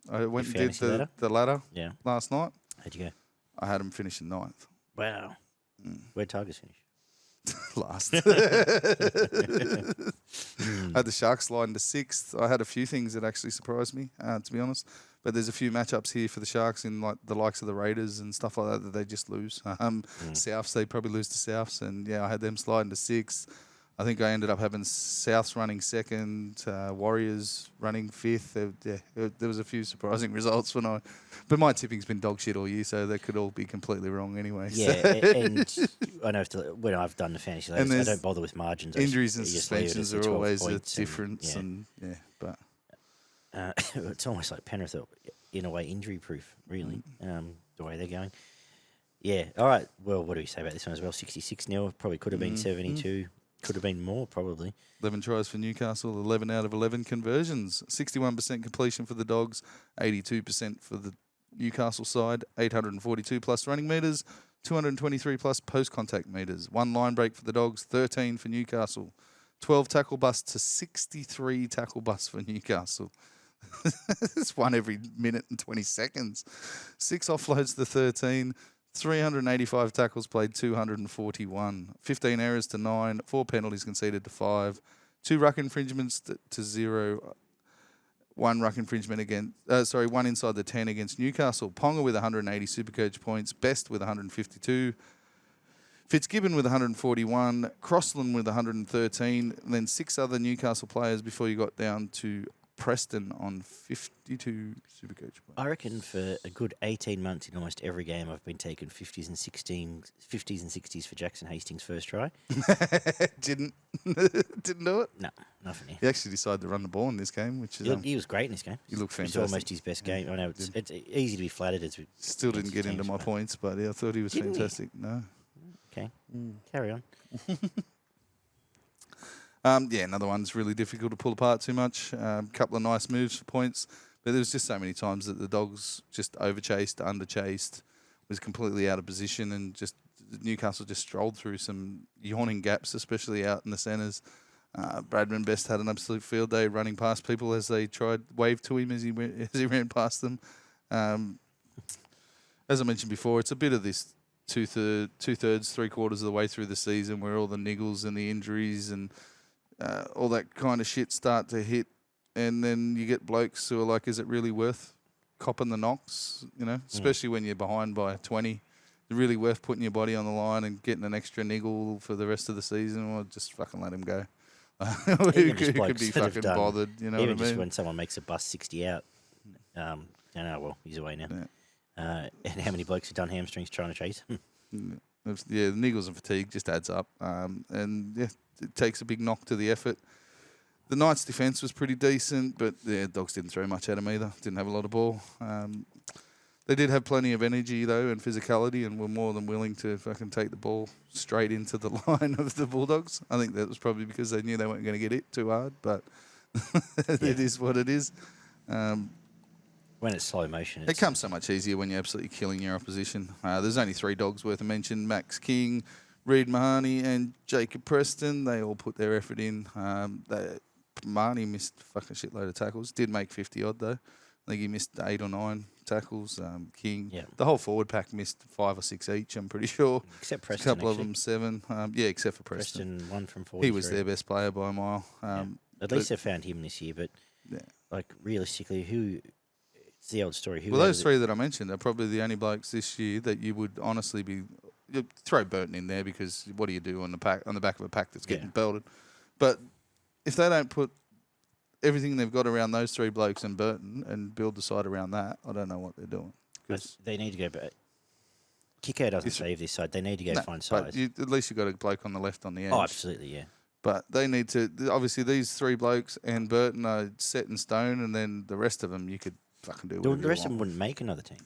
Speaker 2: I went and did the ladder
Speaker 1: Yeah.
Speaker 2: last night.
Speaker 1: How'd you go?
Speaker 2: I had them finishing 9th.
Speaker 1: Wow. Where'd Tigers finish?
Speaker 2: Last. I had the Sharks sliding to 6th. I had a few things that actually surprised me, to be honest. But there's a few matchups here for the Sharks in like the likes of the Raiders and stuff like that they just lose. Souths, they probably lose to Souths. And, yeah, I had them sliding to 6th. I think I ended up having Souths running 2nd, Warriors running 5th. There was a few surprising results but my tipping's been dog shit all year, so they could all be completely wrong anyway.
Speaker 1: Yeah, and I know when I've done the fantasy leagues, I don't bother with margins.
Speaker 2: Injuries and suspensions are always a difference, but
Speaker 1: it's almost like Penrith are, in a way, injury-proof, really, the way they're going. Yeah, all right. Well, what do we say about this one as well? 66-0, probably could have been 72. Could have been more, probably.
Speaker 2: 11 tries for Newcastle, 11 out of 11 conversions. 61% completion for the Dogs, 82% for the Newcastle side, 842 plus running metres, 223 plus post-contact metres. 1 line break for the Dogs, 13 for Newcastle. 12 tackle busts to 63 tackle busts for Newcastle. It's 1 every minute and 20 seconds. 6 offloads to 13. 385 tackles played, 241. 15 errors to 9. 4 penalties conceded to 5. 2 ruck infringements to 0. 1 ruck infringement against, 1 inside the 10 against Newcastle. Ponga with 180 Supercoach points. Best with 152. Fitzgibbon with 141. Crossland with 113. And then 6 other Newcastle players before you got down to Preston on 52 Supercoach points.
Speaker 1: I reckon for a good 18 months in almost every game, I've been taking 50s and 60s for Jackson Hastings' first try.
Speaker 2: Didn't do it?
Speaker 1: No, nothing here.
Speaker 2: He actually decided to run the ball in this game, which is...
Speaker 1: He was great in this game.
Speaker 2: He looked fantastic.
Speaker 1: It's almost his best game. I know it's easy to be flattered.
Speaker 2: Still didn't get into my points, but I thought he was fantastic. No.
Speaker 1: Okay, carry on.
Speaker 2: Another one's really difficult to pull apart too much. Couple of nice moves for points, but there was just so many times that the Dogs just overchased, underchased, was completely out of position, and just Newcastle just strolled through some yawning gaps, especially out in the centres. Bradman Best had an absolute field day running past people as they waved to him as he ran past them. As I mentioned before, it's a bit of this two-thirds, 3/4 of the way through the season where all the niggles and the injuries and all that kind of shit start to hit, and then you get blokes who are like, is it really worth copping the knocks, especially when you're behind by 20? Is it really worth putting your body on the line and getting an extra niggle for the rest of the season, or just fucking let him go? Who could be fucking bothered, you know what I mean?
Speaker 1: Even just when someone makes a bust 60 out, he's away now.
Speaker 2: Yeah.
Speaker 1: And how many blokes have done hamstrings trying to chase him?
Speaker 2: The niggles and fatigue just adds up. It takes a big knock to the effort. The Knights' defence was pretty decent, but the Dogs didn't throw much at them either. Didn't have a lot of ball. They did have plenty of energy, though, and physicality, and were more than willing to fucking take the ball straight into the line of the Bulldogs. I think that was probably because they knew they weren't going to get hit too hard, but it is what it is.
Speaker 1: When it's slow motion,
Speaker 2: it comes so much easier when you're absolutely killing your opposition. There's only 3 Dogs worth a mention: Max King, Reid Mahoney, and Jacob Preston. They all put their effort in. Mahoney missed a fucking shitload of tackles. Did make 50-odd, though. I think he missed 8 or 9 tackles. King.
Speaker 1: Yeah.
Speaker 2: The whole forward pack missed 5 or 6 each, I'm pretty sure.
Speaker 1: Except Preston,
Speaker 2: a couple of them 7. Except for Preston.
Speaker 1: Preston 1 from 43.
Speaker 2: He was their best player by a mile.
Speaker 1: At least they found him this year, but realistically, it's the old story.
Speaker 2: Those 3 that I mentioned are probably the only blokes this year that you would honestly you'd throw Burton in there, because what do you do on the back of a pack that's getting belted? But if they don't put everything they've got around those 3 blokes and Burton and build the side around that, I don't know what they're doing.
Speaker 1: They need to go back. Kiko doesn't save this side. They need to go find size.
Speaker 2: But at least you've got a bloke on the left on the edge.
Speaker 1: Oh, absolutely, yeah.
Speaker 2: But they need to, obviously these 3 blokes and Burton are set in stone, and then the rest of them you could fucking do whatever
Speaker 1: The rest
Speaker 2: you
Speaker 1: of them
Speaker 2: want.
Speaker 1: wouldn't make another team.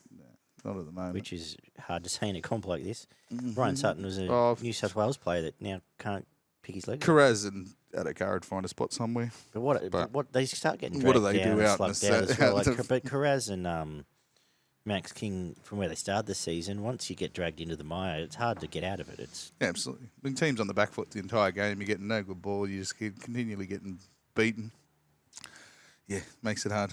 Speaker 2: Not at the moment.
Speaker 1: Which is hard to say in a comp like this. Ryan Sutton was a New South Wales player that now can't kick his leg.
Speaker 2: Carraz and Adokar would find a spot somewhere.
Speaker 1: But what they start getting
Speaker 2: What do
Speaker 1: dragged
Speaker 2: they
Speaker 1: down
Speaker 2: do
Speaker 1: and
Speaker 2: out in the
Speaker 1: slugged down as well.
Speaker 2: out in
Speaker 1: Like, but Carraz and Max King, from where they started the season, once you get dragged into the mire, it's hard to get out of it. It's
Speaker 2: Yeah, absolutely. When teams on the back foot the entire game, you're getting no good ball. You just keep continually getting beaten. Yeah, makes it hard.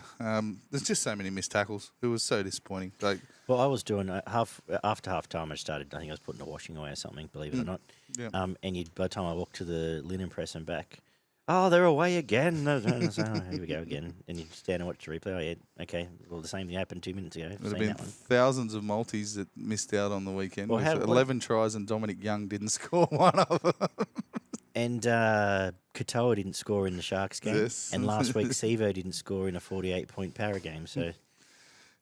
Speaker 2: There's just so many missed tackles. It was so disappointing. Like,
Speaker 1: well, I was doing after half time. I started. I think I was putting the washing away or something. Believe it or not.
Speaker 2: Yeah.
Speaker 1: And by the time I walked to the linen press and back, oh, they're away again. No, so, here we go again. And you stand and watch the replay. Oh, yeah, okay. Well, the same thing happened 2 minutes ago.
Speaker 2: there have been thousands of multis that missed out on the weekend.
Speaker 1: Well,
Speaker 2: 11 tries and Dominic Young didn't score one of them.
Speaker 1: And Katoa didn't score in the Sharks game.
Speaker 2: Yes.
Speaker 1: And last week, Sevo didn't score in a 48-point para game. So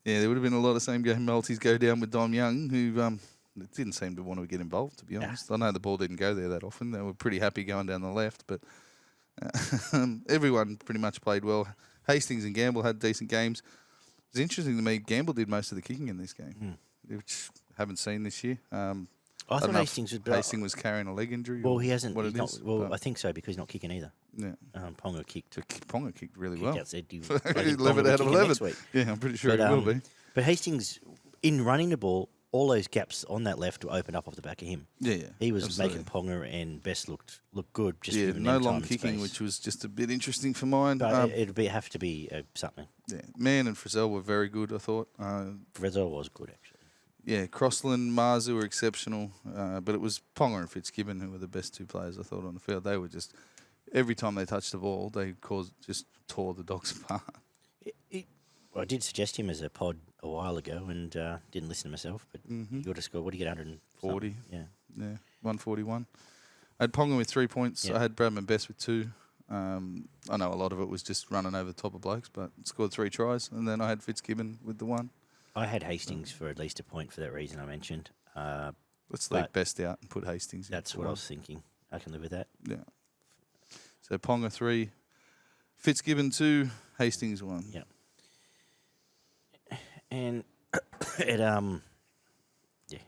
Speaker 2: Yeah, there would have been a lot of same-game multis go down with Dom Young, who didn't seem to want to get involved, to be honest. I know the ball didn't go there that often. They were pretty happy going down the left, but everyone pretty much played well. Hastings and Gamble had decent games. It's interesting to me, Gamble did most of the kicking in this game, which I haven't seen this year.
Speaker 1: I thought Hastings
Speaker 2: was carrying a leg injury.
Speaker 1: Well, he hasn't.
Speaker 2: What
Speaker 1: He's
Speaker 2: it
Speaker 1: not,
Speaker 2: is,
Speaker 1: well, I think so because he's not kicking either.
Speaker 2: Yeah.
Speaker 1: Ponga kicked.
Speaker 2: Ponga kicked really
Speaker 1: Kicked
Speaker 2: well.
Speaker 1: outside. He
Speaker 2: 11 out of 11. Yeah, I'm pretty sure he will be.
Speaker 1: But Hastings, in running the ball, all those gaps on that left were opened up off the back of him.
Speaker 2: Yeah, yeah.
Speaker 1: He was
Speaker 2: absolutely.
Speaker 1: making Ponga and Best look good. Just
Speaker 2: Yeah,
Speaker 1: giving
Speaker 2: no
Speaker 1: them
Speaker 2: long
Speaker 1: time and
Speaker 2: kicking,
Speaker 1: space.
Speaker 2: which was just a bit interesting for mine.
Speaker 1: But it'd have to be something.
Speaker 2: Yeah, Mann and Frizzell were very good, I thought.
Speaker 1: Frizzell was good, actually.
Speaker 2: Yeah, Crossland, Marzu were exceptional, but it was Ponga and Fitzgibbon who were the best two players, I thought, on the field. They were just, every time they touched the ball, they just tore the Dogs apart.
Speaker 1: I did suggest him as a pod a while ago and didn't listen to myself, but you got to score. What do you get, 140? Yeah.
Speaker 2: Yeah, 141. I had Ponga with 3 points.
Speaker 1: Yep.
Speaker 2: I had Bradman Best with 2. I know a lot of it was just running over the top of blokes, but scored 3 tries. And then I had Fitzgibbon with the 1.
Speaker 1: I had Hastings for at least a point for that reason I mentioned.
Speaker 2: Let's leave Best out and put Hastings in.
Speaker 1: That's what I was thinking. I can live with that.
Speaker 2: Yeah. So Ponga 3, Fitzgibbon 2, Hastings 1.
Speaker 1: Yeah. And it yeah,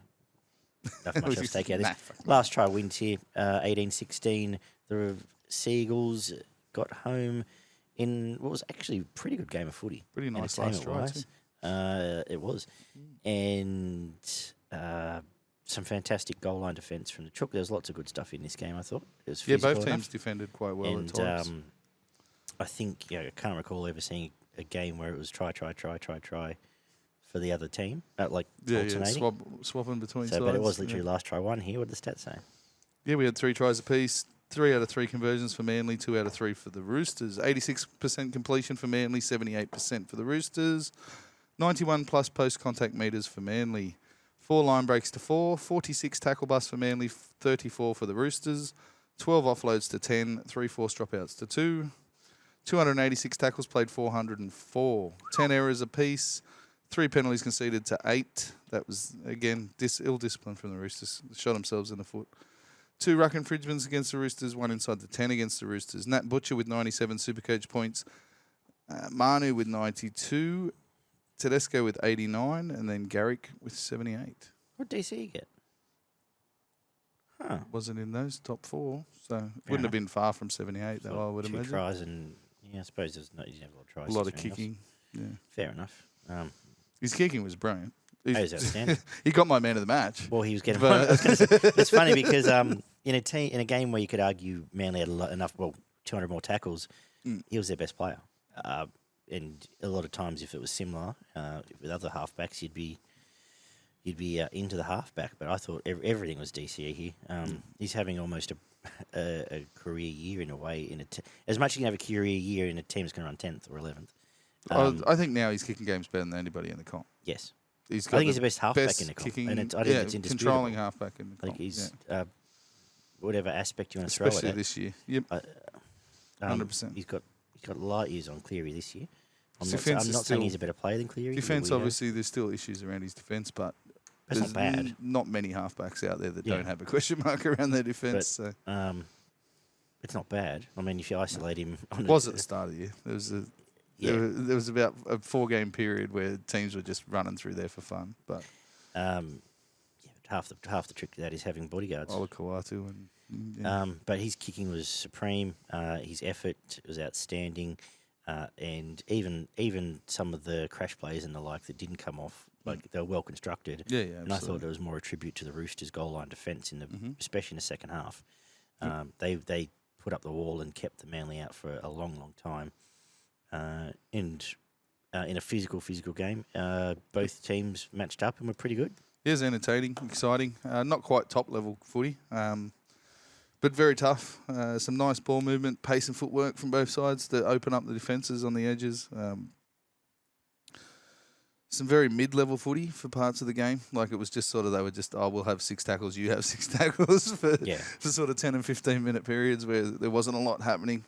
Speaker 1: nothing much else to take out of this. Last try wins here, 18-16. The Seagulls got home in what was actually a pretty good game of footy.
Speaker 2: Pretty nice last try too.
Speaker 1: It was. And some fantastic goal line defence from the Chook. There was lots of good stuff in this game, I thought. It was
Speaker 2: both
Speaker 1: physical
Speaker 2: teams
Speaker 1: enough.
Speaker 2: defended quite well
Speaker 1: And
Speaker 2: at times.
Speaker 1: I think, I can't recall ever seeing a game where it was try for the other team, alternating.
Speaker 2: Swapping between
Speaker 1: So,
Speaker 2: sides.
Speaker 1: but it was literally last try one here. What did the stats say?
Speaker 2: Yeah, we had 3 tries apiece. 3 out of 3 conversions for Manly, 2 out of 3 for the Roosters. 86% completion for Manly, 78% for the Roosters. 91 plus post-contact metres for Manly. 4 line breaks to 4. 46 tackle busts for Manly, 34 for the Roosters. 12 offloads to 10. 3 forced dropouts to 2. 286 tackles played, 404. 10 errors apiece. 3 penalties conceded to 8. That was, again, ill discipline from the Roosters. They shot themselves in the foot. 2 ruck infringements against the Roosters, 1 inside the 10 against the Roosters. Nat Butcher with 97 Supercoach points. Manu with 92. Tedesco with 89. And then Garrick with 78.
Speaker 1: What did DC get? Huh.
Speaker 2: Wasn't in those top 4. So it wouldn't have been far from 78, though, I would imagine.
Speaker 1: Tries and, I suppose he didn't have a lot of tries.
Speaker 2: A lot of kicking. Yeah.
Speaker 1: Fair enough.
Speaker 2: His kicking was brilliant.
Speaker 1: That was outstanding.
Speaker 2: He got my man of the match.
Speaker 1: Well, he was getting. I was going to say, it's funny because in a game where you could argue Manly had enough, 200 more tackles, he was their best player. And a lot of times, if it was similar with other halfbacks, you'd be into the halfback. But I thought everything was DCE here. He's having almost a career year in a way. As much as you can have a career year in a team that's going to run 10th or 11th.
Speaker 2: I think now his kicking game's better than anybody in the comp.
Speaker 1: Yes.
Speaker 2: I
Speaker 1: think he's the best halfback in the comp.
Speaker 2: Kicking,
Speaker 1: And I think it's indisputable.
Speaker 2: controlling halfback in the comp.
Speaker 1: I think he's whatever aspect you want to
Speaker 2: Especially
Speaker 1: throw it at.
Speaker 2: this year. Yep. 100%.
Speaker 1: He's got light years on Cleary this year. I'm
Speaker 2: Defence
Speaker 1: not
Speaker 2: is
Speaker 1: saying
Speaker 2: still-
Speaker 1: he's a better player than Cleary.
Speaker 2: Defence, obviously, there's still issues around his defence, but
Speaker 1: That's
Speaker 2: there's
Speaker 1: not bad.
Speaker 2: not many halfbacks out there that
Speaker 1: Yeah.
Speaker 2: don't have a question mark around their defence. So.
Speaker 1: It's not bad. I mean, if you isolate him,
Speaker 2: It was at the start of the year. There was about a 4-game period where teams were just running through there for fun. But
Speaker 1: half the trick to that is having bodyguards.
Speaker 2: Ola Kawatu and
Speaker 1: But his kicking was supreme. His effort was outstanding. And even some of the crash plays and the like that didn't come off, like they were well constructed.
Speaker 2: Yeah,
Speaker 1: And I thought
Speaker 2: absolutely.
Speaker 1: it was more a tribute to the Roosters' goal line defence especially in the second half. They put up the wall and kept the Manly out for a long, long time. And in a physical game, both teams matched up and were pretty good.
Speaker 2: It was entertaining, exciting. Not quite top level footy, but very tough. Some nice ball movement, pace and footwork from both sides to open up the defences on the edges. Some very mid-level footy for parts of the game. Like it was just sort of, they were just, we'll have 6 tackles, you have 6 tackles for sort of 10 and 15 minute periods where there wasn't a lot happening.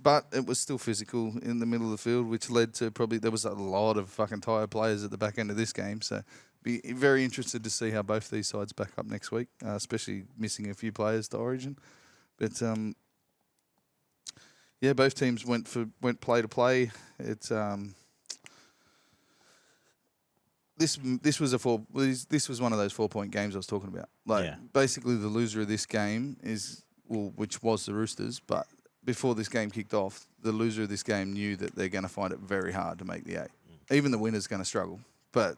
Speaker 2: But it was still physical in the middle of the field, which led to there was a lot of fucking tired players at the back end of this game. So be very interested to see how both these sides back up next week, especially missing a few players to Origin. But both teams went play to play. It's This was one of those 4-point games I was talking about. Basically, the loser of this game which was the Roosters, but before this game kicked off, the loser of this game knew that they're going to find it very hard to make the 8. Even the winner's going to struggle, but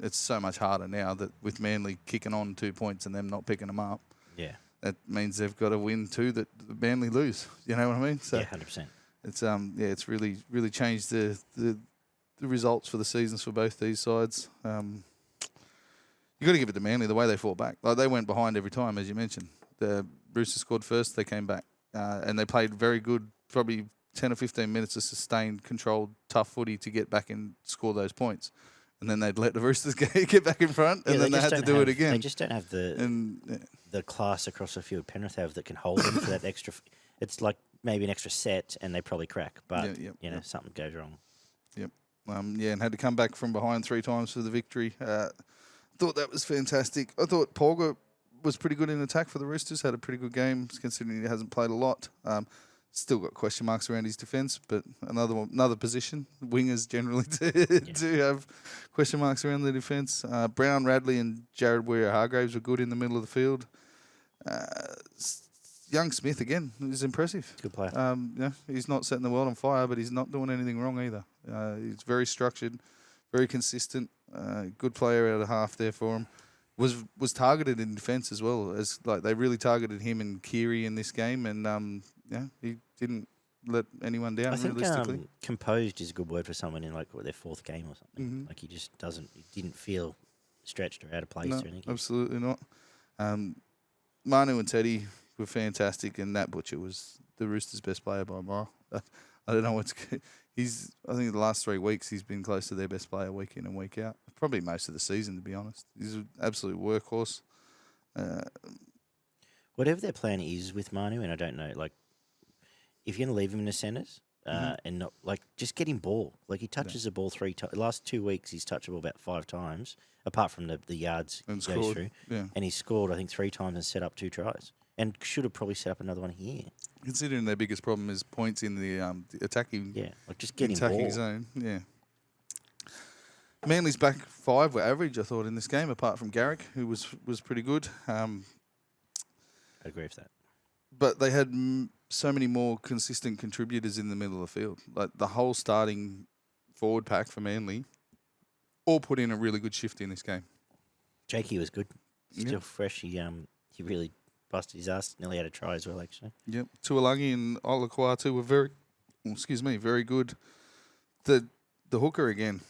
Speaker 2: it's so much harder now that with Manly kicking on 2 points and them not picking them up.
Speaker 1: Yeah,
Speaker 2: that means they've got to win 2 that Manly lose. You know what I mean? So
Speaker 1: 100%.
Speaker 2: It's it's really changed the results for the seasons for both these sides. You got to give it to Manly the way they fought back. Like they went behind every time, as you mentioned. The Roosters scored first, they came back, and they played very good, probably 10 or 15 minutes of sustained, controlled, tough footy to get back and score those points. And then they'd let the Roosters get back in front, and then they had to do it again.
Speaker 1: They just don't have the class across the field Penrith have that can hold them for that extra. It's like maybe an extra set, and they probably crack, but something goes wrong.
Speaker 2: Yep. And had to come back from behind 3 times for the victory. Thought that was fantastic. I thought Polga was pretty good in attack for the Roosters. Had a pretty good game, considering he hasn't played a lot. Still got question marks around his defence, but another position. Wingers generally do have question marks around the defence. Brown, Radley and Jared Warrior-Hargraves were good in the middle of the field. Young Smith, again, is impressive.
Speaker 1: Good player.
Speaker 2: He's not setting the world on fire, but he's not doing anything wrong either. He's very structured, very consistent. Good player out of half there for him. Was targeted in defence as well. They really targeted him and Keary in this game, and he didn't let anyone down.
Speaker 1: I think
Speaker 2: realistically,
Speaker 1: composed is a good word for someone in their 4th game or something.
Speaker 2: Mm-hmm.
Speaker 1: Like he didn't feel stretched or out of place or anything.
Speaker 2: Absolutely not. Manu and Teddy were fantastic, and Nat Butcher was the Roosters' best player by a mile. I don't know what's. I think the last 3 weeks he's been close to their best player week in and week out. Probably most of the season, to be honest. He's an absolute workhorse.
Speaker 1: Whatever their plan is with Manu, and I don't know, like if you're going to leave him in the centres and not just get him ball. Like he touches the ball 3 times. Last 2 weeks he's touched the ball about 5 times, apart from the yards
Speaker 2: and
Speaker 1: he goes
Speaker 2: scored.
Speaker 1: through.
Speaker 2: Yeah.
Speaker 1: And he's scored I think 3 times and set up 2 tries. And should have probably set up another one here.
Speaker 2: Considering their biggest problem is points in the attacking
Speaker 1: just getting ball.
Speaker 2: zone. Yeah. Manly's back 5 were average, I thought, in this game, apart from Garrick, who was pretty good.
Speaker 1: I agree with that.
Speaker 2: But they had so many more consistent contributors in the middle of the field. Like the whole starting forward pack for Manly all put in a really good shift in this game.
Speaker 1: Jakey was good. Still fresh. He really busted his ass. Nearly had a try as well, actually.
Speaker 2: Yep. Tuolangi and Olakwatu were very good. The hooker again.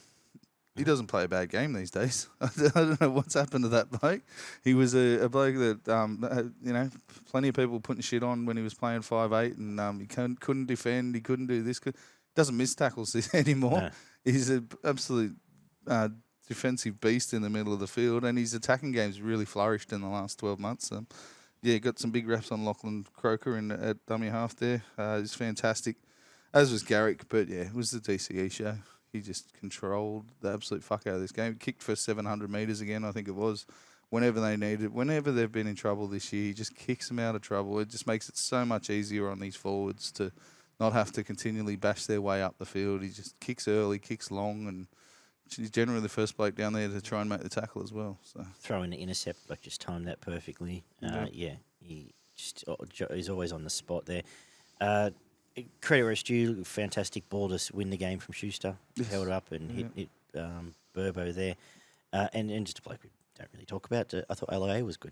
Speaker 2: He doesn't play a bad game these days. I don't know what's happened to that bloke. He was a bloke that, plenty of people putting shit on when he was playing 5'8", and he couldn't defend. He couldn't do this. Doesn't miss tackles anymore. No. He's an absolute defensive beast in the middle of the field, and his attacking game's really flourished in the last 12 months. Got some big reps on Lachlan Croker at dummy half there. He's fantastic, as was Garrick, but it was the DCE show. He just controlled the absolute fuck out of this game. Kicked for 700 metres again, I think it was, whenever they needed. Whenever they've been in trouble this year, he just kicks them out of trouble. It just makes it so much easier on these forwards to not have to continually bash their way up the field. He just kicks early, kicks long, and She's generally the first bloke down there to try and make the tackle as well. So
Speaker 1: Throw in the intercept, like just timed that perfectly. Yeah, he just is always on the spot there. Credit where it's due, fantastic ball to win the game from Schuster. Held it up and hit Burbo there. And just a bloke we don't really talk about. I thought LIA was good.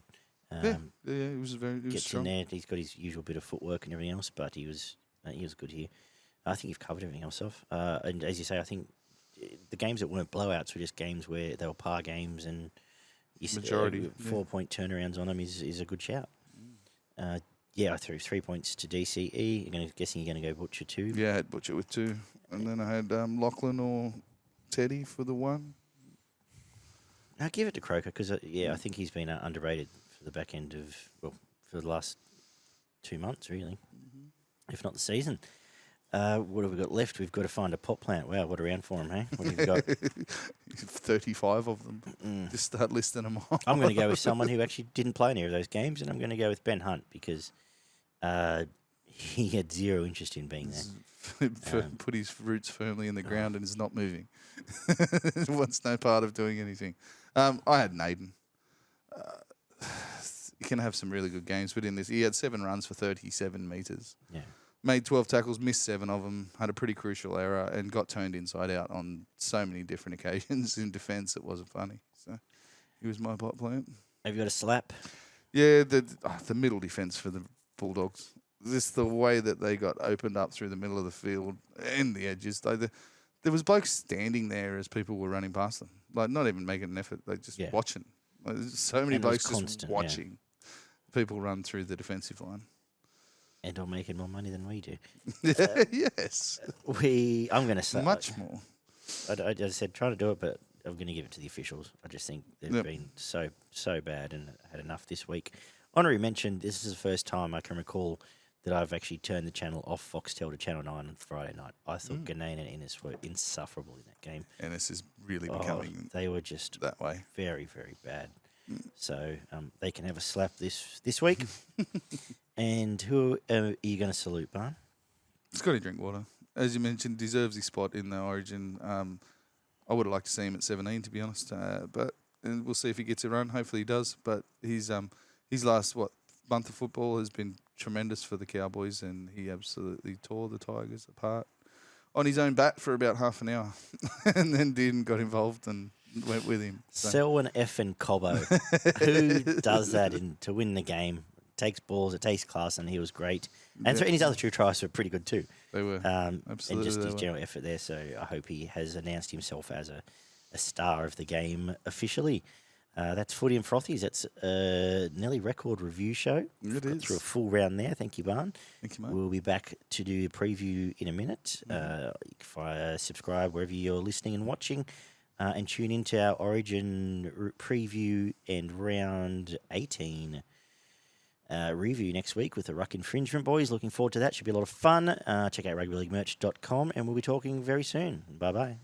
Speaker 2: he was
Speaker 1: Gets
Speaker 2: strong.
Speaker 1: in there. He's got his usual bit of footwork and everything else, but he was good here. I think you've covered everything else off. And as you say, I think the games that weren't blowouts were just games where they were par games, and
Speaker 2: Majority
Speaker 1: 4-point turnarounds on them is a good shout. I threw 3 points to DCE. Guessing you're going to go Butcher 2.
Speaker 2: Yeah, I had Butcher with 2. And then I had Lachlan or Teddy for the 1.
Speaker 1: I'll give it to Croker because, I think he's been underrated for the back end of, for the last 2 months, really, if not the season. What have we got left? We've got to find a pot plant. Wow, what a round for him, hey? What have you got?
Speaker 2: 35 of them. Just start listing them off.
Speaker 1: I'm going to go with someone who actually didn't play any of those games, and I'm going to go with Ben Hunt because he had zero interest in being there.
Speaker 2: Put his roots firmly in the ground and is not moving. Wants no part of doing anything. I had Naden. He can have some really good games, but in this, he had 7 runs for 37 metres.
Speaker 1: Yeah.
Speaker 2: Made 12 tackles, missed 7 of them, had a pretty crucial error, and got turned inside out on so many different occasions in defence. It wasn't funny. So he was my pot plant.
Speaker 1: Have you got a slap?
Speaker 2: Yeah, the middle defence for the Bulldogs. Just the way that they got opened up through the middle of the field and the edges. There was blokes standing there as people were running past them, like not even making an effort. They just watching. Like, there's so many blokes just watching people run through the defensive line.
Speaker 1: And are making more money than we do.
Speaker 2: Yes.
Speaker 1: I'm going to say
Speaker 2: much more.
Speaker 1: I just said trying to do it, but I'm going to give it to the officials. I just think they've been so bad and had enough this week. Honorary mention, this is the first time I can recall that I've actually turned the channel off Foxtel to Channel 9 on Friday night. I thought Ganane and Ennis were insufferable in that game.
Speaker 2: Ennis is really becoming
Speaker 1: they were just
Speaker 2: that way.
Speaker 1: Very, very bad. So they can have a slap this week. And who are you going to salute, Barn?
Speaker 2: Scotty Drinkwater. As you mentioned, deserves his spot in the Origin. I would have liked to see him at 17, to be honest. But we'll see if he gets a run. Hopefully he does. But his last, month of football has been tremendous for the Cowboys, and he absolutely tore the Tigers apart on his own bat for about half an hour and then got involved and went with him. So.
Speaker 1: Selwyn F. Cobbo. Who does that to win the game? Takes balls, it takes class, and he was great. And his other 2 tries were pretty good too.
Speaker 2: They were. Absolutely.
Speaker 1: And just his general effort there. So I hope he has announced himself as a star of the game officially. That's Footy and Frothies. That's a nearly record review show.
Speaker 2: It is.
Speaker 1: Through a full round there. Thank you, Barn.
Speaker 2: Thank you, mate.
Speaker 1: We'll be back to do the preview in a minute. If I subscribe wherever you're listening and watching. And tune into our Origin preview and round 18 review next week with the Ruck Infringement Boys. Looking forward to that. Should be a lot of fun. Check out rugbyleaguemerch.com and we'll be talking very soon. Bye-bye.